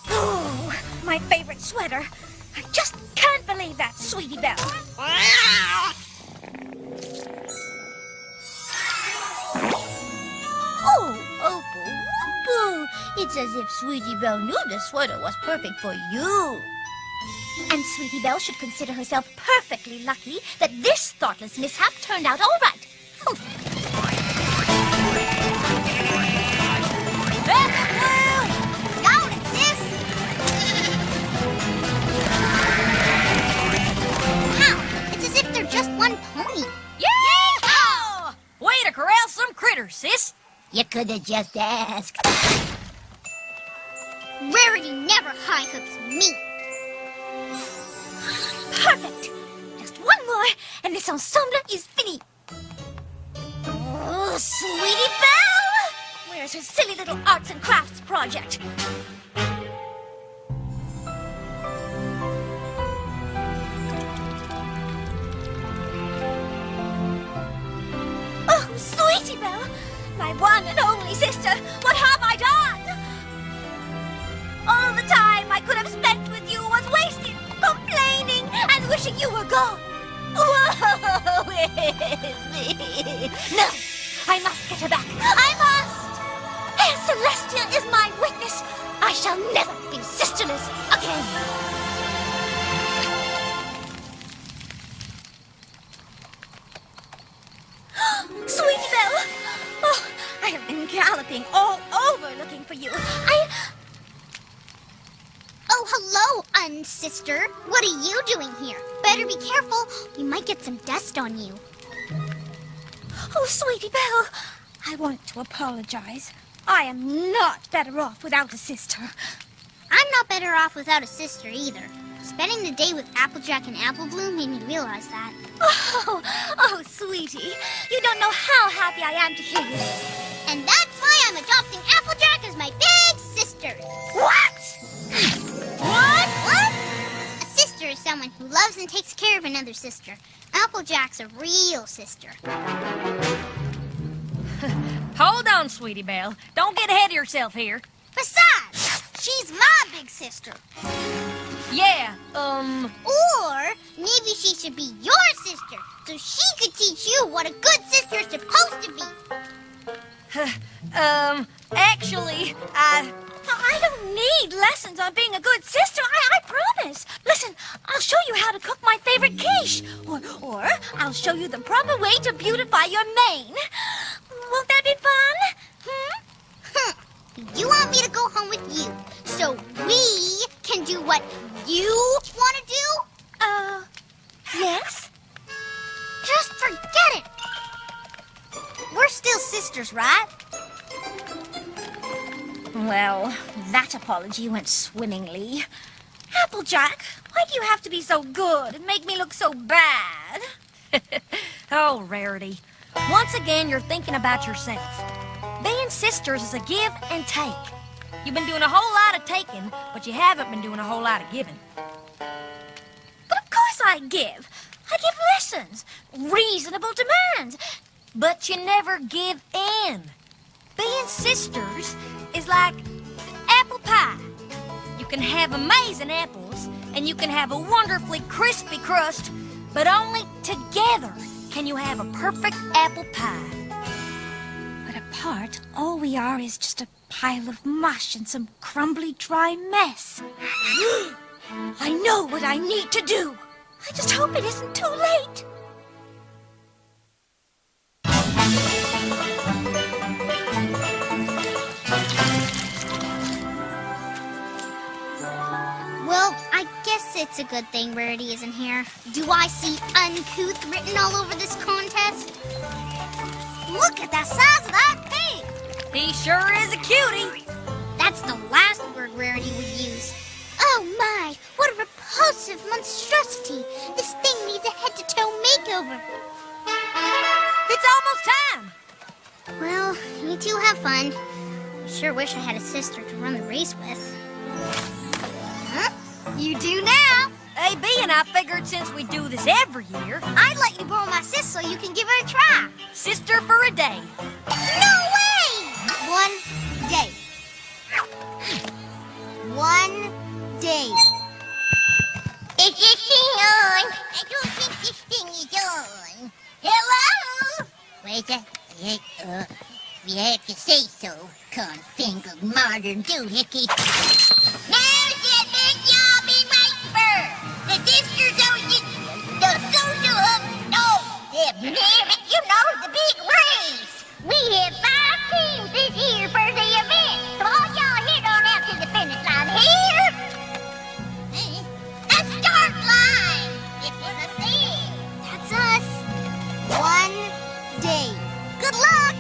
Oh, my favorite sweater. I just can't believe that, Sweetie Belle. Oh, Opal, Whoopoo. It's as if Sweetie Belle knew the sweater was perfect for you. And Sweetie Belle should consider herself perfectly lucky that this thoughtless mishap turned out all right. Apple Bloom. Got it, sis! Wow, it's as if they're just one pony. Yeah! Way to corral some critters, sis. You could have just asked. Rarity never high hooks me. Perfect. Just one more, and this ensemble is fini. Oh, Sweetie Belle! Where's her silly little arts and crafts project? Oh, Sweetie Belle! My one and only sister, what have I done? All the time I could have spent with you was wasted, complaining and wishing you were gone. Woe is me. No, I must get her back. I must. Herr Celestia is my witness. I shall never be sisterless again. Sweetie Belle! Oh, I have been galloping all over looking for you. Oh, hello, unsister. What are you doing here? Better be careful. You might get some dust on you. Oh, Sweetie Belle, I want to apologize. I am not better off without a sister. I'm not better off without a sister either. Spending the day with Applejack and Apple Bloom made me realize that. Oh, sweetie, you don't know how happy I am to hear you. And that's why I'm adopting Applejack as my big sister. What? What? A sister is someone who loves and takes care of another sister. Applejack's a real sister. Hold on, Sweetie Belle. Don't get ahead of yourself here. Besides, she's my big sister. Yeah, Or maybe she should be your sister, so she could teach you what a good sister's supposed to be. actually, I don't need lessons on being a good sister, I promise. Listen, I'll show you how to cook my favorite quiche. Or I'll show you the proper way to beautify your mane. Won't that be fun? You want me to go home with you, so we can do what you want to do? Yes? Just forget it. We're still sisters, right? Well, that apology went swimmingly. Applejack, why do you have to be so good and make me look so bad? oh, Rarity. Once again, you're thinking about yourself. Being sisters is a give and take. You've been doing a whole lot of taking, but you haven't been doing a whole lot of giving. But of course I give. I give lessons, reasonable demands. But you never give in. Being sisters is like apple pie. You can have amazing apples, and you can have a wonderfully crispy crust, but only together can you have a perfect apple pie. But apart, all we are is just a pile of mush and some crumbly, dry mess. I know what I need to do. I just hope it isn't too late. Well, I guess it's a good thing Rarity isn't here. Do I see uncouth written all over this contest? Look at the size of that pig! He sure is a cutie. That's the last word Rarity would use. Oh my, what a repulsive monstrosity! This thing needs a head-to-toe makeover. It's almost time. Well, you two have fun. I sure wish I had a sister to run the race with. Huh? You do now. AB and I figured since we do this every year, I'd let you borrow my sis so you can give it a try. sister for a day. No way! 1 day. 1 day. Is this thing on? I don't think this thing is on. Hello? Where's that? You have to say so, con-fingered modern doohickey. Now's the big job been waiting for. The the social hub. Oh, damn it, you know, the big race. We have 5 teams this year for the event. So all y'all head on out to the finish line here. The start line. It's what I said. That's us. 1 day. Good luck.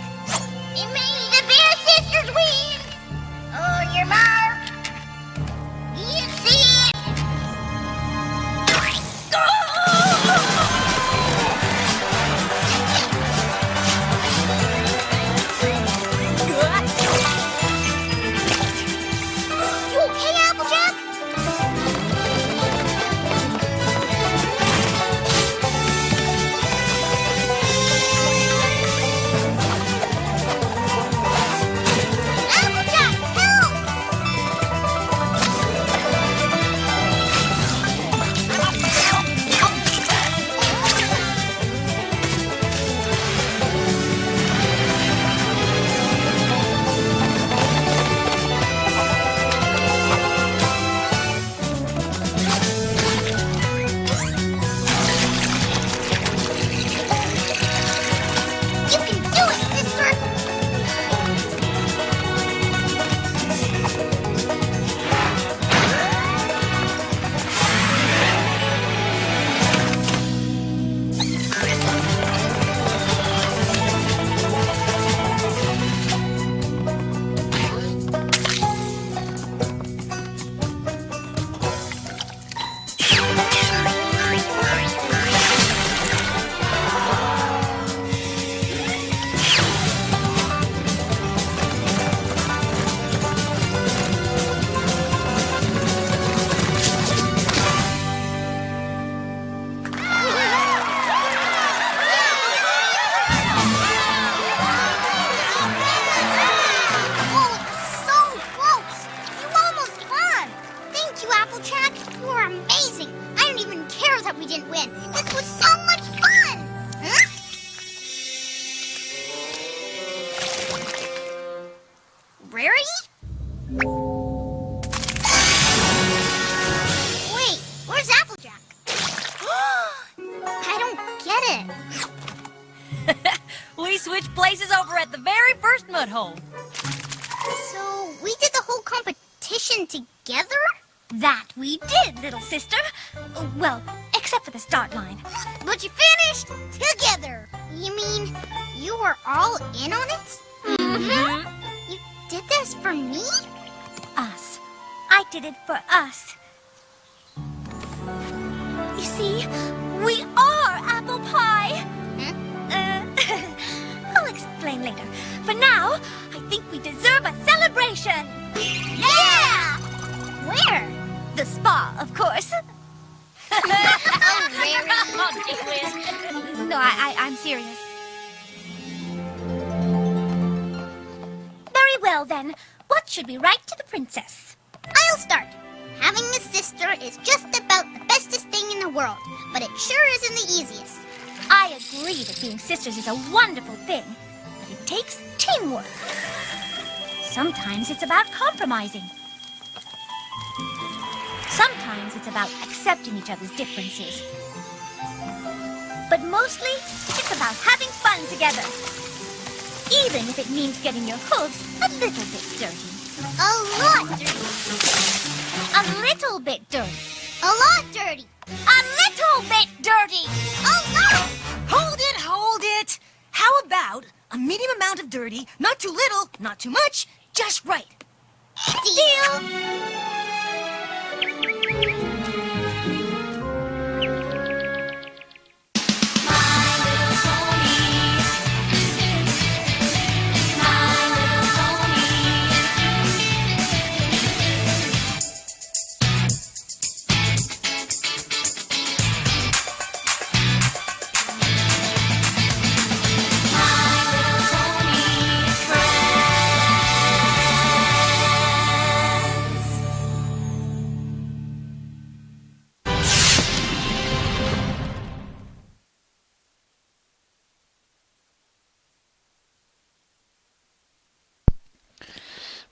It means the Bear Sisters win. On your mark. Applejack, you are amazing. I don't even care that we didn't win. This was so much fun. Huh? Rarity? Wait, where's Applejack? I don't get it. We switched places over at the very first mud hole. So, we did the whole competition together? That we did, little sister. Well, except for the start line. But you finished together. You mean you were all in on it? Mm-hmm. You did this for me? Us. I did it for us. You see, we are apple pie. I'll explain later. For now, I think we deserve a celebration. Yeah! Where? The spa, of course. Oh, Rarity. No, I'm serious. Very well, then. What should we write to the princess? I'll start. Having a sister is just about the bestest thing in the world, but it sure isn't the easiest. I agree that being sisters is a wonderful thing, but it takes teamwork. Sometimes it's about compromising. Sometimes it's about accepting each other's differences. But mostly, it's about having fun together. Even if it means getting your hooves a little bit dirty. A lot dirty. A little bit dirty. A lot dirty. A little bit dirty. A lot. Hold it. How about a medium amount of dirty, not too little, not too much, just right. Deal.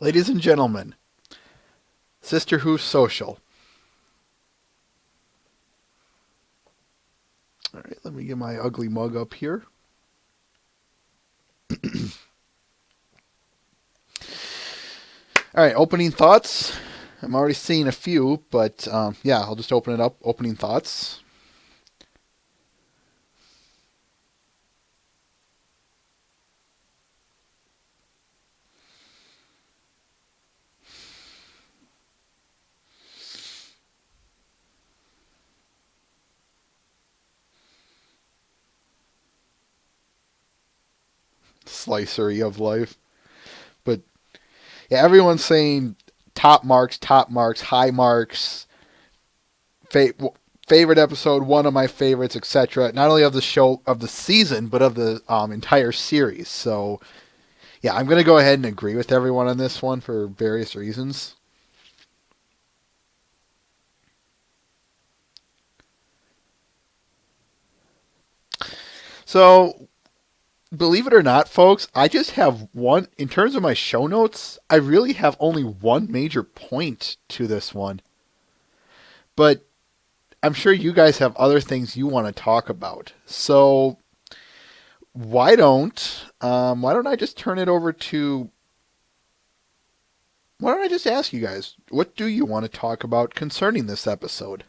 Ladies and gentlemen, Sisterhooves Social. All right, let me get my ugly mug up here. All right, opening thoughts. I'm already seeing a few, but yeah, I'll just open it up. Opening thoughts. Slicery of life. But yeah, everyone's saying top marks, high marks, favorite episode, one of my favorites, etc. Not only of the show, of the season, but of the entire series. So yeah, I'm going to go ahead and agree with everyone on this one for various reasons. So, believe it or not, folks, I just have one, in terms of my show notes, I really have only one major point to this one. But I'm sure you guys have other things you want to talk about. So, why don't I just turn it over to, why don't I just ask you guys, what do you want to talk about concerning this episode?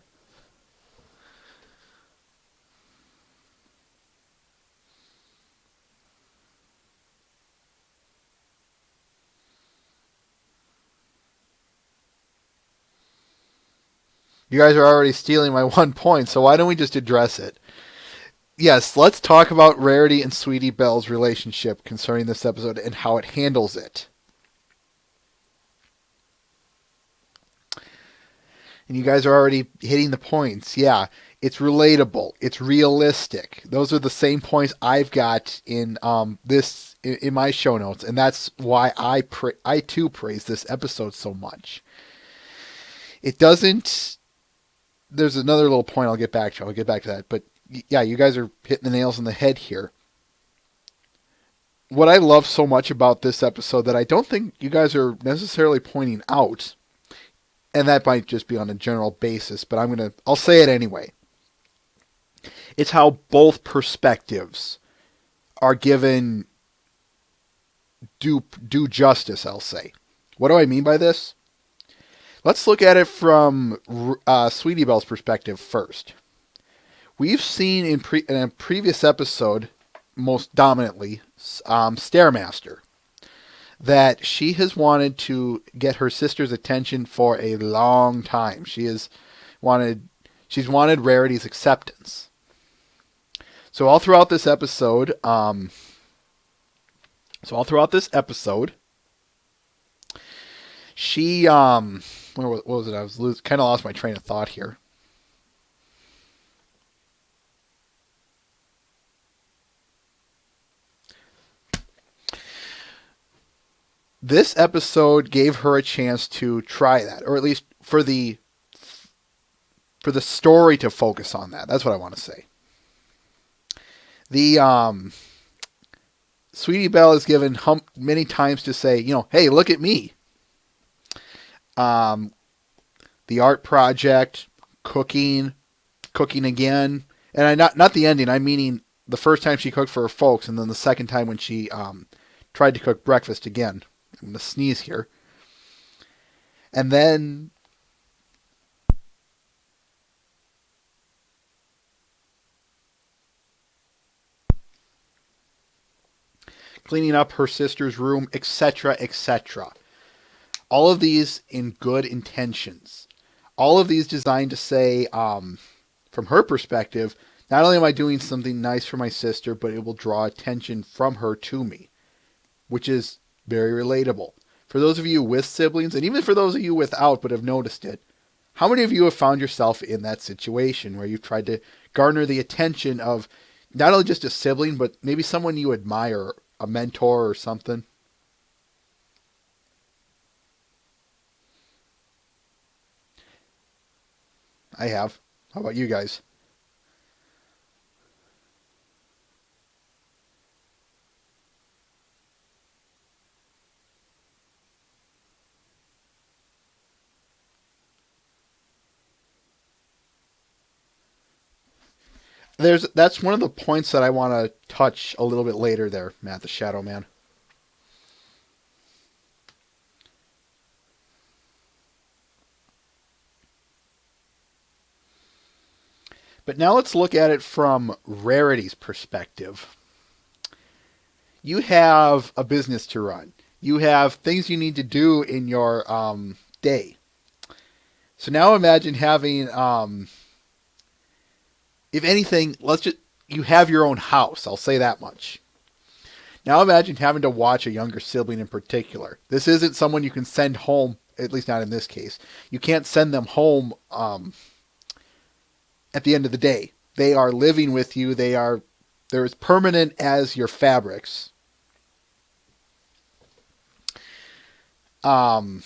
You guys are already stealing my 1 point, so why don't we just address it? Yes, let's talk about Rarity and Sweetie Belle's relationship concerning this episode and how it handles it. And you guys are already hitting the points. Yeah, it's relatable. It's realistic. Those are the same points I've got in in my show notes, and that's why I too praise this episode so much. it doesn't. There's another little point I'll get back to. I'll get back to that. But yeah, you guys are hitting the nails on the head here. What I love so much about this episode that I don't think you guys are necessarily pointing out, and that might just be on a general basis, but I'll say it anyway. It's how both perspectives are given due justice, I'll say. What do I mean by this? Let's look at it from Sweetie Belle's perspective first. We've seen in a previous episode, most dominantly, Stairmaster, that she has wanted to get her sister's attention for a long time. She's wanted Rarity's acceptance. So all throughout this episode, she what was it? I was kind of lost my train of thought here. This episode gave her a chance to try that, or at least for the story to focus on that. That's what I want to say. The Sweetie Belle is given many times to say, hey, look at me. The art project, cooking again, and not the ending. I'm meaning the first time she cooked for her folks, and then the second time when she tried to cook breakfast again. I'm gonna sneeze here, and then cleaning up her sister's room, etc., etc. All of these in good intentions. All of these designed to say, from her perspective, not only am I doing something nice for my sister, but it will draw attention from her to me, which is very relatable. For those of you with siblings, and even for those of you without but have noticed it, how many of you have found yourself in that situation where you've tried to garner the attention of not only just a sibling, but maybe someone you admire, a mentor or something? I have. How about you guys? That's one of the points that I want to touch a little bit later there, Matt the Shadow Man. But now let's look at it from Rarity's perspective. You have a business to run. You have things you need to do in your day. So now imagine having, if anything, you have your own house. I'll say that much. Now imagine having to watch a younger sibling in particular. This isn't someone you can send home, at least not in this case. You can't send them home at the end of the day. They are living with you. They're as permanent as your fabrics. Not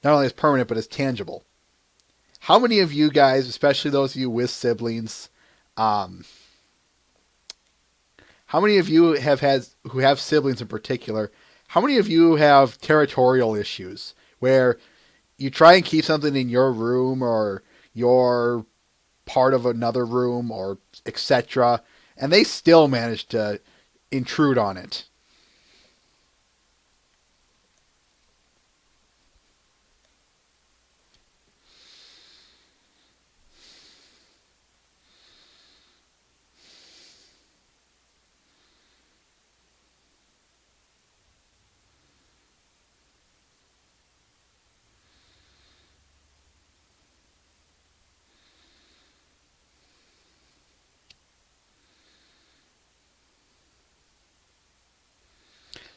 only as permanent, but as tangible. How many of you guys, especially those of you with siblings, how many of you who have siblings in particular, how many of you have territorial issues where you try and keep something in your room or your part of another room or etc., and they still manage to intrude on it?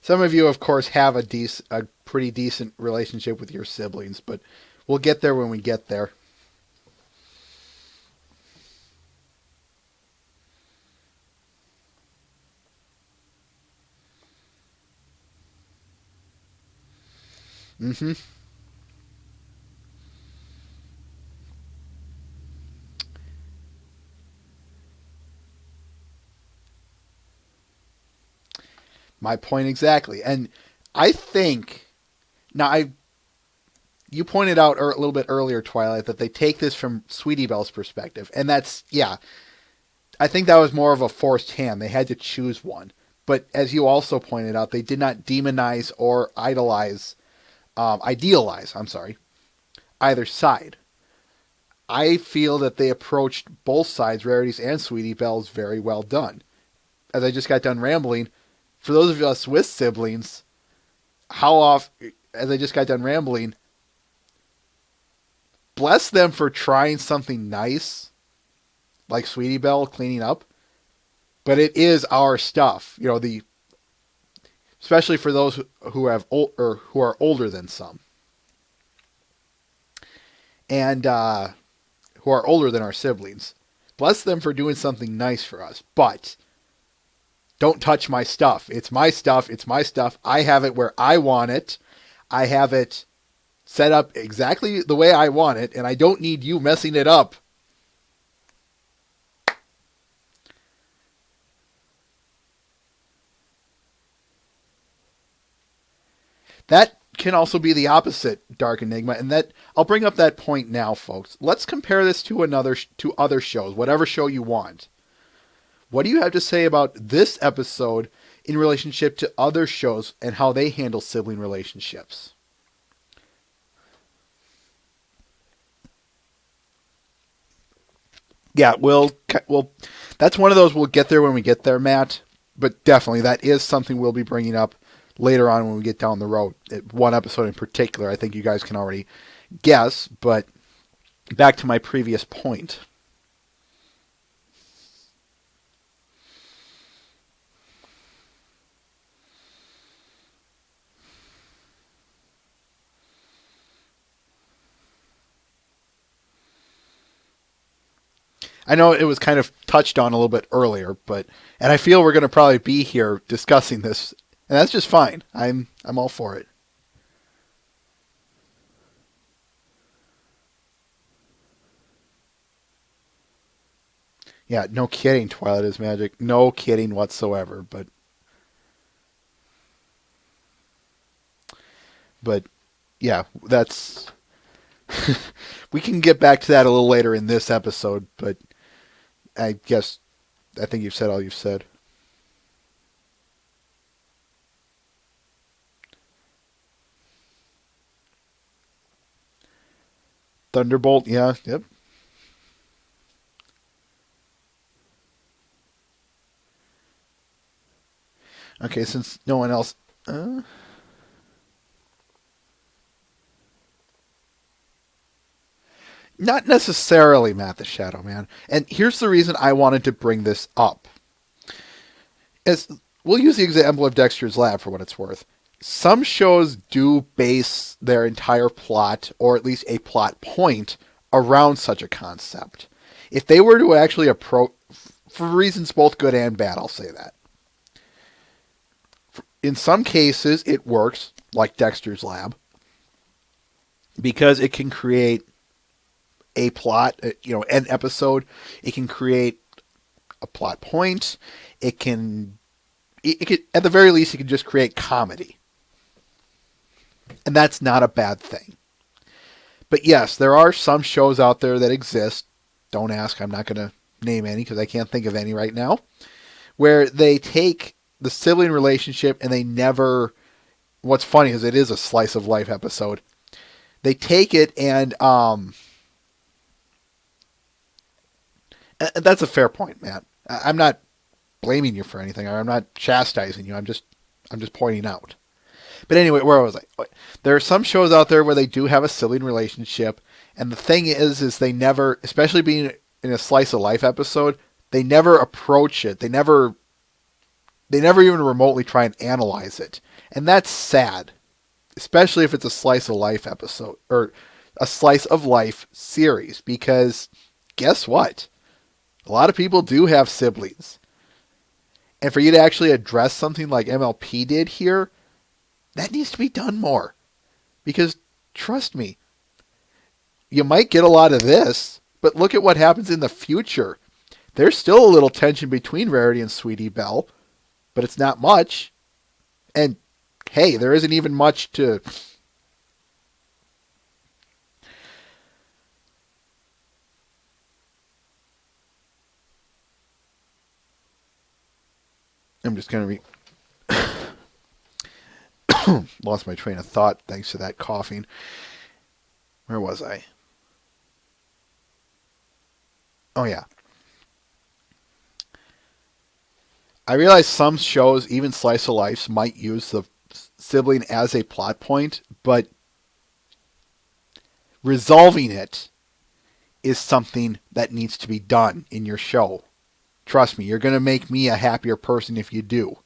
Some of you, of course, have a pretty decent relationship with your siblings, but we'll get there when we get there. Mm-hmm. My point exactly. And I think now you pointed out a little bit earlier, Twilight, that they take this from Sweetie Belle's perspective, and that's yeah. I think that was more of a forced hand. They had to choose one. But as you also pointed out, they did not demonize or idealize. I'm sorry, either side. I feel that they approached both sides, Rarities and Sweetie Belle's, very well done. As I just got done rambling, for those of us with siblings, as I just got done rambling, bless them for trying something nice, like Sweetie Belle cleaning up, but it is our stuff, especially for those who are older than some, and who are older than our siblings. Bless them for doing something nice for us, but don't touch my stuff. It's my stuff. It's my stuff. I have it where I want it. I have it set up exactly the way I want it, and I don't need you messing it up. That can also be the opposite, Dark Enigma, and that I'll bring up that point now, folks. Let's compare this to other shows, whatever show you want. What do you have to say about this episode in relationship to other shows and how they handle sibling relationships? Yeah, well, that's one of those we'll get there when we get there, Matt. But definitely, that is something we'll be bringing up later on when we get down the road. One episode in particular, I think you guys can already guess. But back to my previous point. I know it was kind of touched on a little bit earlier, and I feel we're going to probably be here discussing this, and that's just fine. I'm all for it. Yeah, no kidding, Twilight is magic. No kidding whatsoever, but yeah, that's we can get back to that a little later in this episode, but I think you've said all you've said. Thunderbolt, yeah, yep. Okay, since no one else... Not necessarily, Matt the Shadow Man. And here's the reason I wanted to bring this up. We'll use the example of Dexter's Lab for what it's worth. Some shows do base their entire plot, or at least a plot point, around such a concept. If they were to actually approach, for reasons both good and bad, I'll say that. In some cases, it works, like Dexter's Lab, because it can create a plot, an episode. It can create a plot point. It can, at the very least, it can just create comedy. And that's not a bad thing. But yes, there are some shows out there that exist. Don't ask, I'm not going to name any because I can't think of any right now, where they take the sibling relationship and they never, what's funny is it is a slice of life episode. They take it and that's a fair point, Matt. I'm not blaming you for anything. I'm not chastising you. I'm just pointing out. But anyway, where was I? There are some shows out there where they do have a sibling relationship, and the thing is they never, especially being in a slice of life episode, they never approach it. They never even remotely try and analyze it, and that's sad, especially if it's a slice of life episode or a slice of life series. Because guess what? A lot of people do have siblings. And for you to actually address something like MLP did here, that needs to be done more. Because, trust me, you might get a lot of this, but look at what happens in the future. There's still a little tension between Rarity and Sweetie Belle, but it's not much. And, hey, there isn't even much to... I'm just going to lost my train of thought thanks to that coughing. Where was I? Oh, yeah. I realize some shows, even Slice of Life, might use the sibling as a plot point, but resolving it is something that needs to be done in your show. Trust me, you're going to make me a happier person if you do.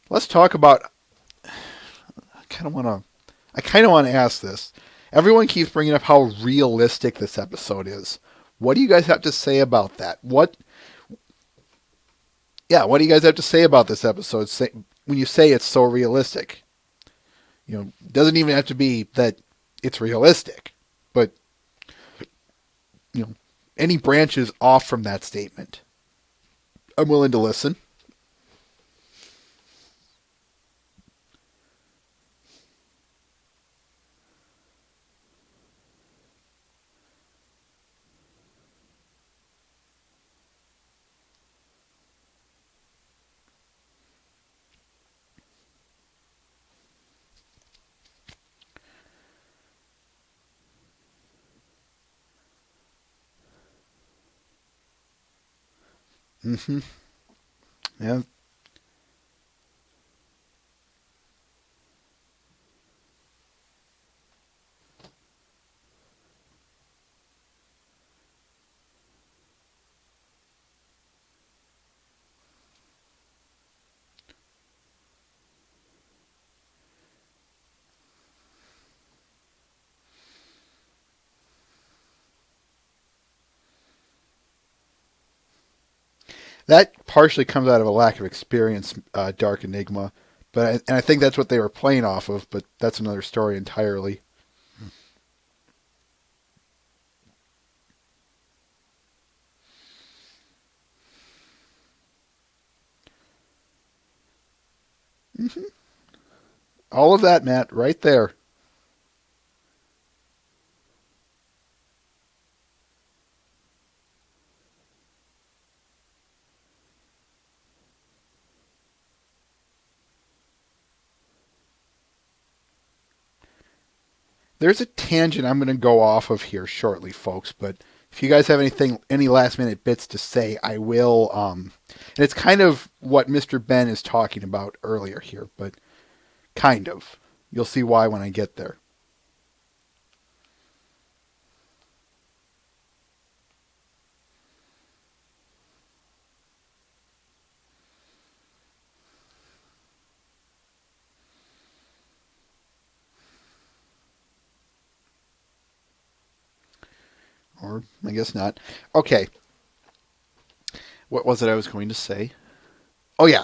Let's talk about... I kind of want to ask this. Everyone keeps bringing up how realistic this episode is. What do you guys have to say about that? What do you guys have to say about this episode when you say it's so realistic? You know, it doesn't even have to be that it's realistic, but you know, any branches off from that statement, I'm willing to listen. Mm-hmm. Yeah. That partially comes out of a lack of experience, Dark Enigma, and I think that's what they were playing off of, but that's another story entirely. Mm-hmm. All of that, Matt, right there. There's a tangent I'm going to go off of here shortly, folks, but if you guys have any last minute bits to say, I will. And it's kind of what Mr. Ben is talking about earlier here, but kind of. You'll see why when I get there. Or I guess not. Okay. What was it I was going to say? Oh, yeah.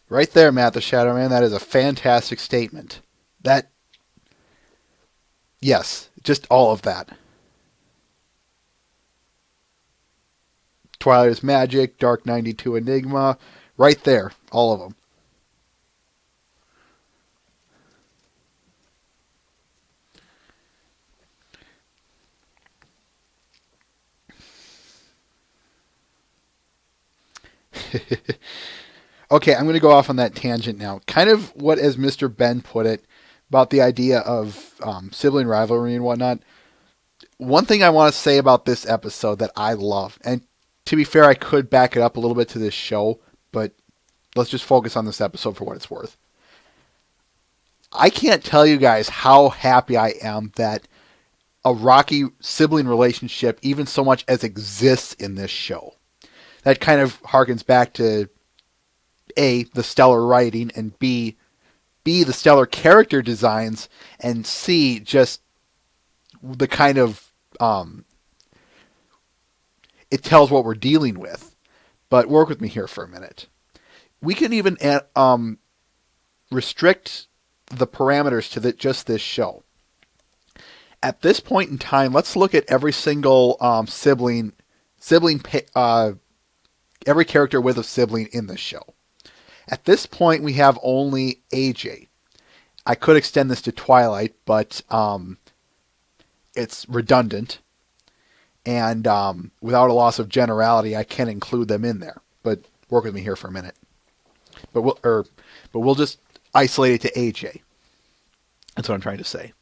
Right there, Matt the Shadow Man. That is a fantastic statement. Yes, just all of that. Twilight is Magic, Dark 92 Enigma, right there, all of them. Okay, I'm going to go off on that tangent now. Kind of what, as Mr. Ben put it, about the idea of sibling rivalry and whatnot. One thing I want to say about this episode that I love, and to be fair, I could back it up a little bit to this show, but let's just focus on this episode for what it's worth. I can't tell you guys how happy I am that a rocky sibling relationship even so much as exists in this show. That kind of harkens back to A, the stellar writing, and B, the stellar character designs, and C, just the kind of it tells what we're dealing with. But work with me here for a minute. We can even restrict the parameters to just this show. At this point in time, let's look at every single every character with a sibling in this show. At this point, we have only AJ. I could extend this to Twilight, but it's redundant. And without a loss of generality, I can include them in there. But work with me here for a minute. But we'll just isolate it to AJ. That's what I'm trying to say.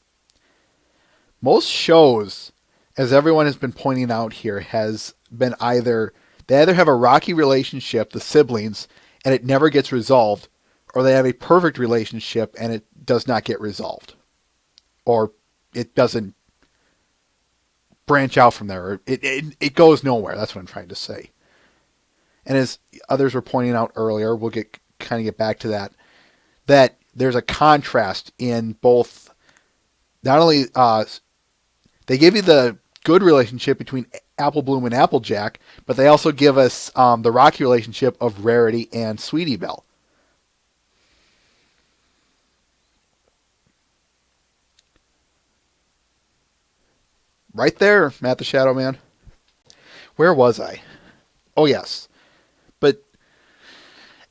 Most shows, as everyone has been pointing out here, has been they either have a rocky relationship, the siblings, and it never gets resolved, or they have a perfect relationship and it does not get resolved. Or it doesn't branch out from there. Or it goes nowhere. That's what I'm trying to say. And as others were pointing out earlier, we'll get back to that there's a contrast in both, not only they give you the good relationship between Apple Bloom and Applejack, but they also give us the rocky relationship of Rarity and Sweetie Belle. Right there, Matt the Shadow Man. Where was I? Oh, yes. But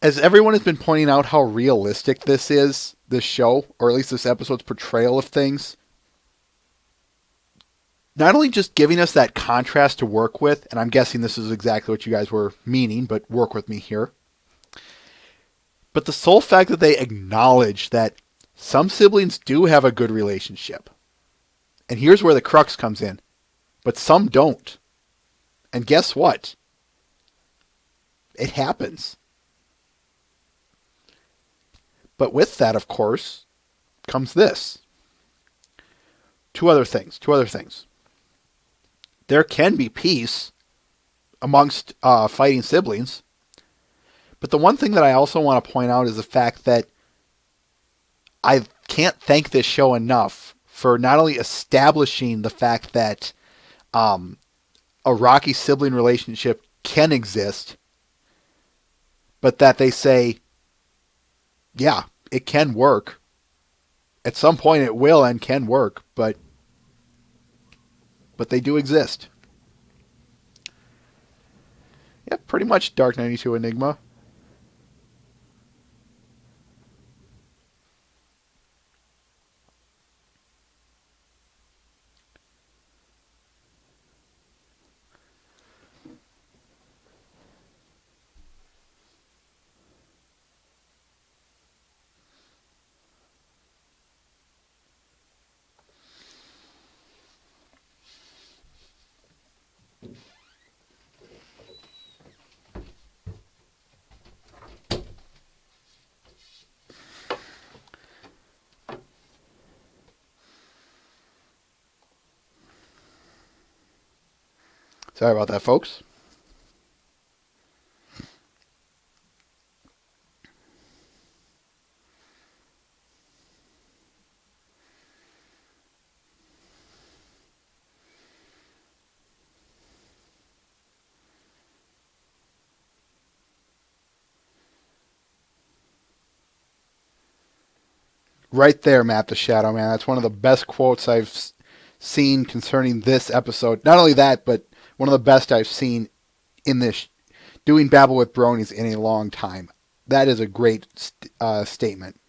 as everyone has been pointing out how realistic this show, or at least this episode's portrayal of things, not only just giving us that contrast to work with, and I'm guessing this is exactly what you guys were meaning, but work with me here, but the sole fact that they acknowledge that some siblings do have a good relationship. And here's where the crux comes in. But some don't. And guess what? It happens. But with that, of course, comes this. Two other things. There can be peace amongst fighting siblings. But the one thing that I also want to point out is the fact that I can't thank this show enough for not only establishing the fact that a rocky sibling relationship can exist, but that they say, yeah, it can work. At some point it will and can work, but they do exist. Yeah, pretty much Dark 92 Enigma. Sorry about that, folks. Right there, Matt the Shadow Man. That's one of the best quotes I've seen concerning this episode. Not only that, but one of the best I've seen in this doing Babble with Bronies in a long time. That is a great statement.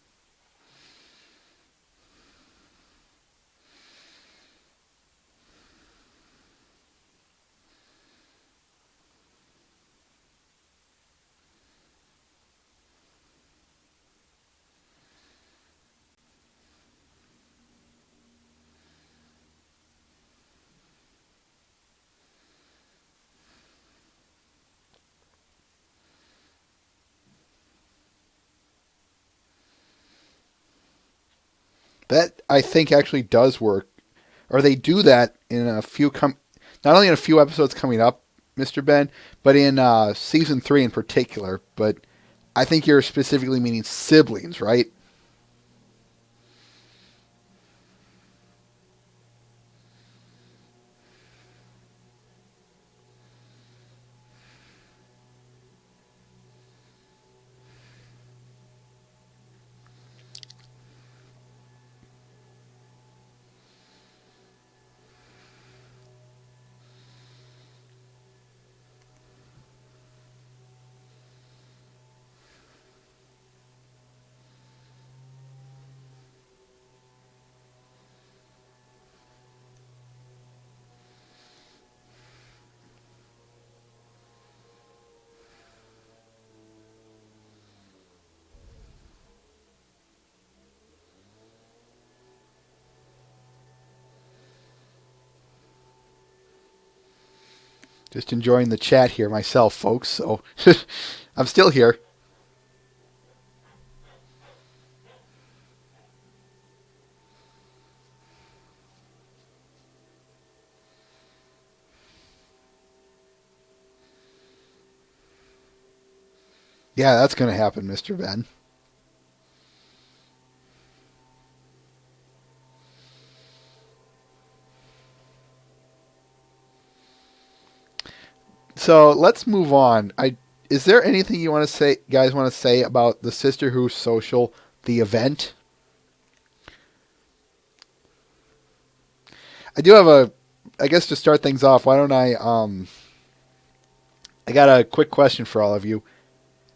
That, I think, actually does work or they do that in a few not only in a few episodes coming up, Mr. Ben, but in season 3 in particular. But I think you're specifically meaning siblings, right? Just enjoying the chat here myself, folks. So I'm still here. Yeah, that's going to happen, Mr. Ben. So let's move on. Is there anything you want to say, guys, want to say about the Sisterhooves Social, the event? I do have I guess to start things off, why don't I got a quick question for all of you.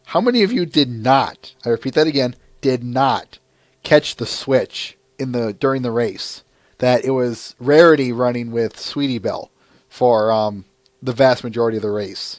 How many of you did not, I repeat that again, did not catch the switch during the race? That it was Rarity running with Sweetie Belle for the vast majority of the race.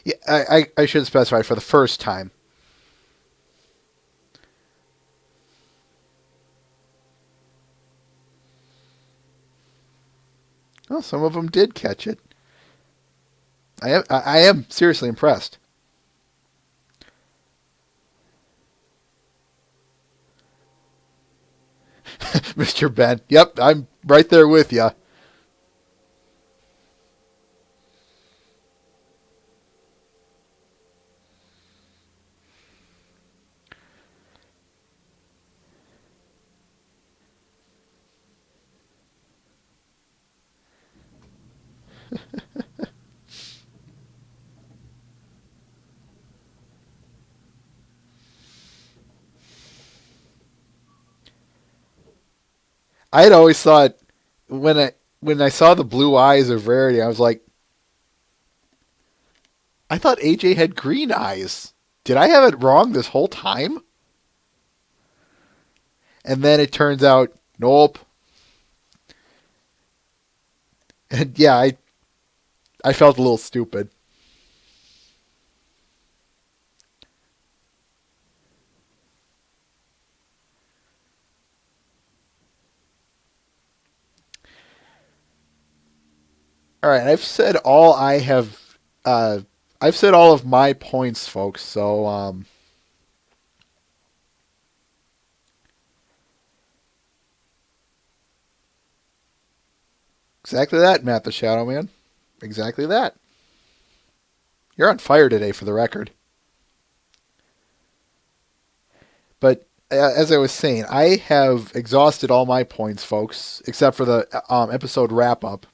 Yeah, I should specify for the first time. Well, some of them did catch it. I am seriously impressed. Mr. Ben. Yep, I'm right there with you. I had always thought when I saw the blue eyes of Rarity, I was like, I thought AJ had green eyes. Did I have it wrong this whole time? And then it turns out, nope. And yeah, I felt a little stupid. All right, I've said all I have. I've said all of my points, folks. So exactly that, Matt the Shadow Man. Exactly that. You're on fire today, for the record. But as I was saying, I have exhausted all my points, folks, except for the episode wrap up.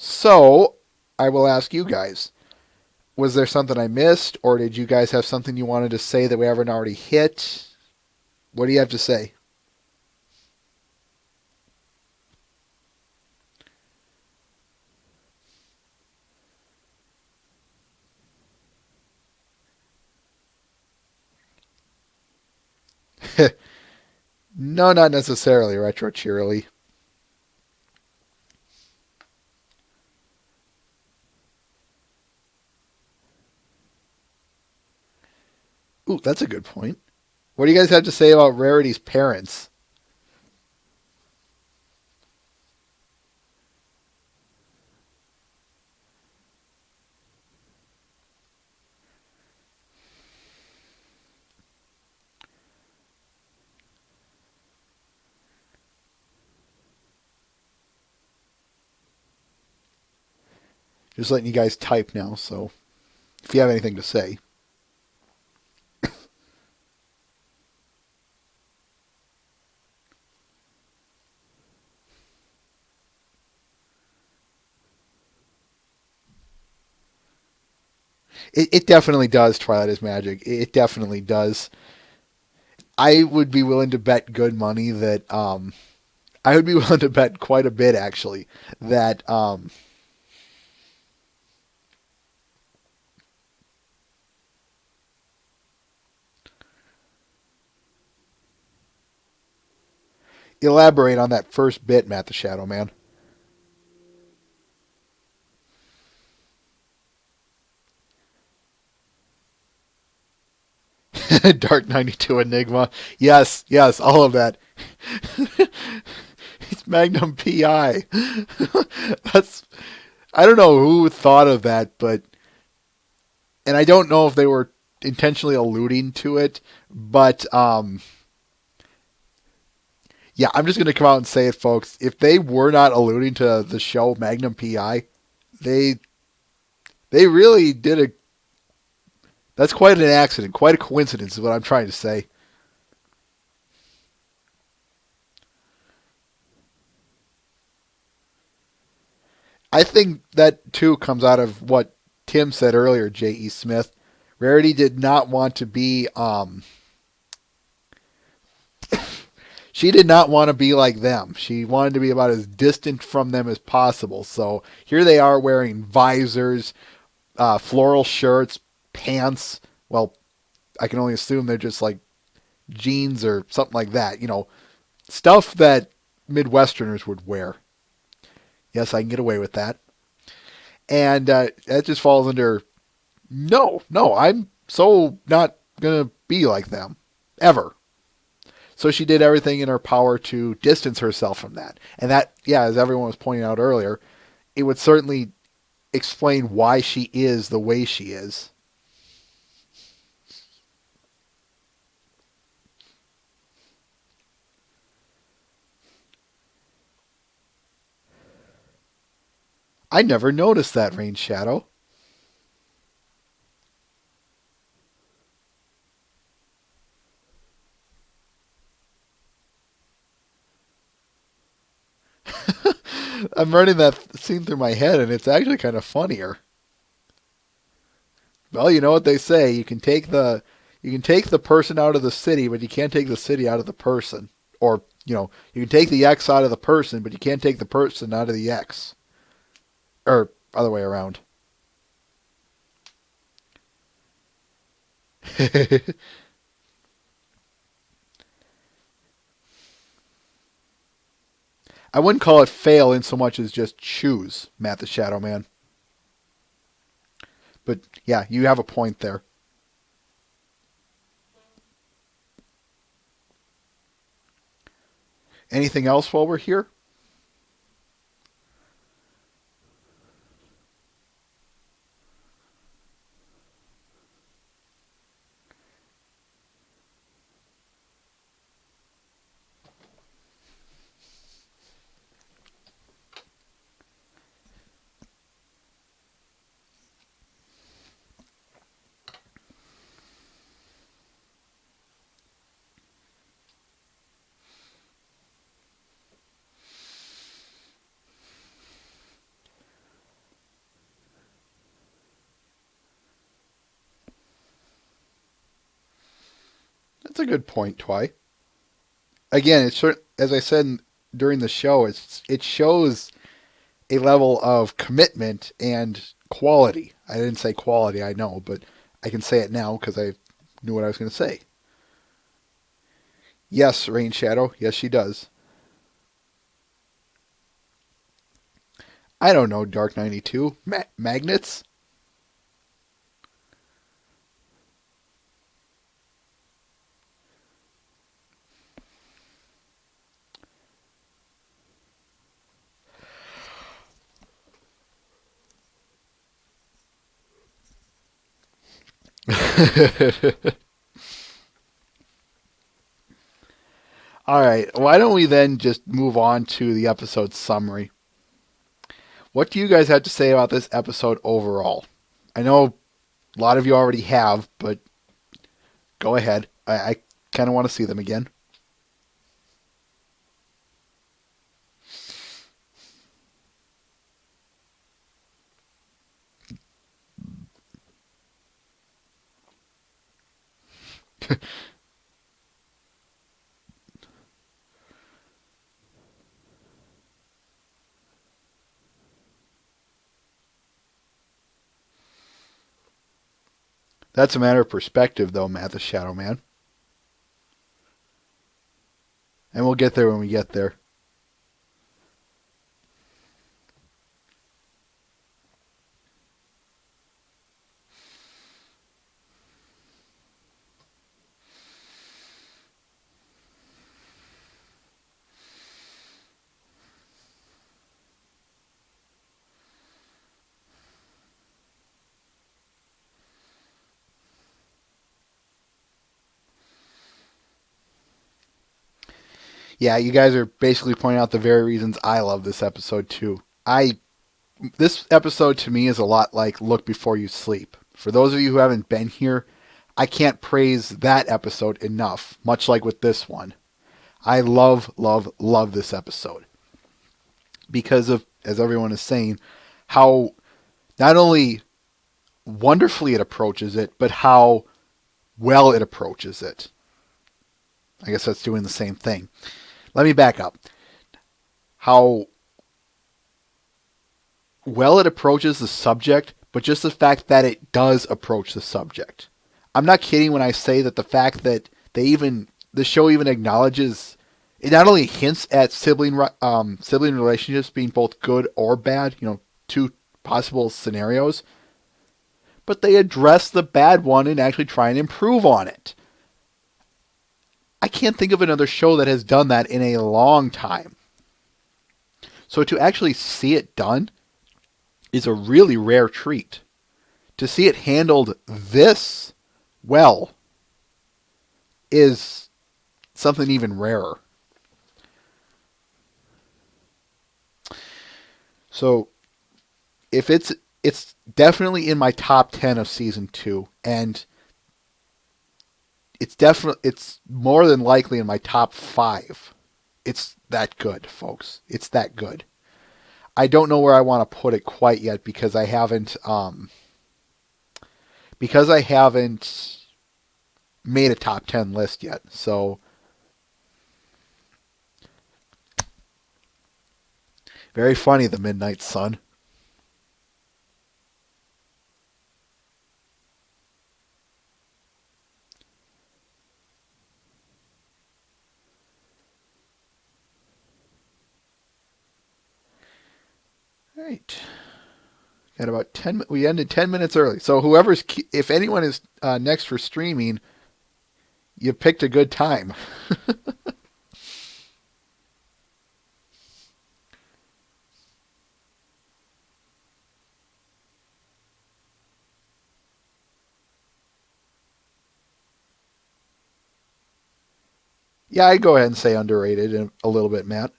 So I will ask you guys. Was there something I missed, or did you guys have something you wanted to say that we haven't already hit? What do you have to say? No, not necessarily, Retro Cheerily. Ooh, that's a good point. What do you guys have to say about Rarity's parents? Just letting you guys type now, so if you have anything to say. It definitely does, Twilight is Magic. It definitely does. I would be willing to bet good money that, I would be willing to bet quite a bit, actually, that, elaborate on that first bit, Matt the Shadow Man. Dark 92 Enigma. Yes, yes, all of that. It's Magnum PI. That's, I don't know who thought of that, but, and I don't know if they were intentionally alluding to it, but, yeah, I'm just going to come out and say it, folks. If they were not alluding to the show Magnum PI, they really did a, that's quite an accident, quite a coincidence is what I'm trying to say. I think that too comes out of what Tim said earlier, J.E. Smith. Rarity did not want to be, she did not want to be like them. She wanted to be about as distant from them as possible. So here they are wearing visors, floral shirts, pants. Well, I can only assume they're just like jeans or something like that. You know, stuff that Midwesterners would wear. Yes, I can get away with that. And that just falls under, no, I'm so not going to be like them. Ever. So she did everything in her power to distance herself from that. And that, yeah, as everyone was pointing out earlier, it would certainly explain why she is the way she is. I never noticed that, Rain Shadow. I'm running that scene through my head, and it's actually kind of funnier. Well, you know what they say: you can take the person out of the city, but you can't take the city out of the person. Or you can take the X out of the person, but you can't take the person out of the X. Or other way around. I wouldn't call it fail in so much as just choose, Matt the Shadow Man. But yeah, you have a point there. Anything else while we're here? That's a good point, Twy. Again, it's as I said during the show, it shows a level of commitment and quality. I didn't say quality, I know, but I can say it now because I knew what I was going to say. Yes, Rain Shadow. Yes, she does. I don't know, Dark 92. Magnets? All right. Why don't we then just move on to the episode summary? What do you guys have to say about this episode overall? I know a lot of you already have, but go ahead. I kind of want to see them again. That's a matter of perspective, though, Matt the Shadow Man. And we'll get there when we get there. Yeah, you guys are basically pointing out the very reasons I love this episode too. This episode to me is a lot like Look Before You Sleep. For those of you who haven't been here, I can't praise that episode enough, much like with this one. I love, love, love this episode. Because of, as everyone is saying, how not only wonderfully it approaches it, but how well it approaches it. I guess that's doing the same thing. Let me back up. How well it approaches the subject, but just the fact that it does approach the subject. I'm not kidding when I say that the fact that the show even acknowledges, it not only hints at sibling relationships being both good or bad, two possible scenarios, but they address the bad one and actually try and improve on it. I can't think of another show that has done that in a long time. So to actually see it done is a really rare treat. To see it handled this well is something even rarer. So if it's definitely in my top 10 of season 2, and it's more than likely in my top 5. It's that good, folks. It's that good. I don't know where I want to put it quite yet because I haven't made a top 10 list yet. So very funny, the Midnight Sun. Right. Got about 10. We ended 10 minutes early. So if anyone is next for streaming, you picked a good time. Yeah, I'd go ahead and say underrated a little bit, Matt.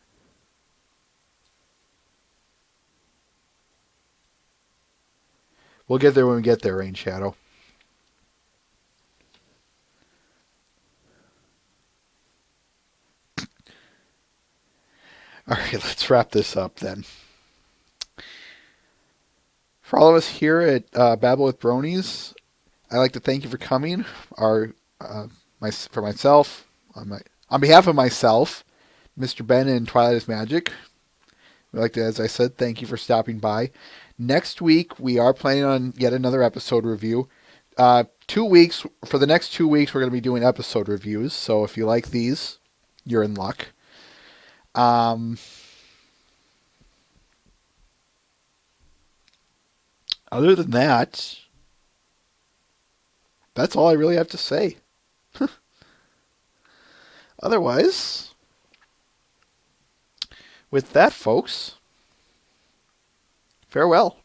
We'll get there when we get there, Rain Shadow. All right, let's wrap this up then. For all of us here at Babble with Bronies, I'd like to thank you for coming. For myself, on behalf of myself, Mr. Ben and Twilight is Magic, we'd like to, as I said, thank you for stopping by. Next week, we are planning on yet another episode review. 2 weeks, for the next 2 weeks, we're going to be doing episode reviews. So if you like these, you're in luck. Other than that, that's all I really have to say. Otherwise, with that, folks, farewell.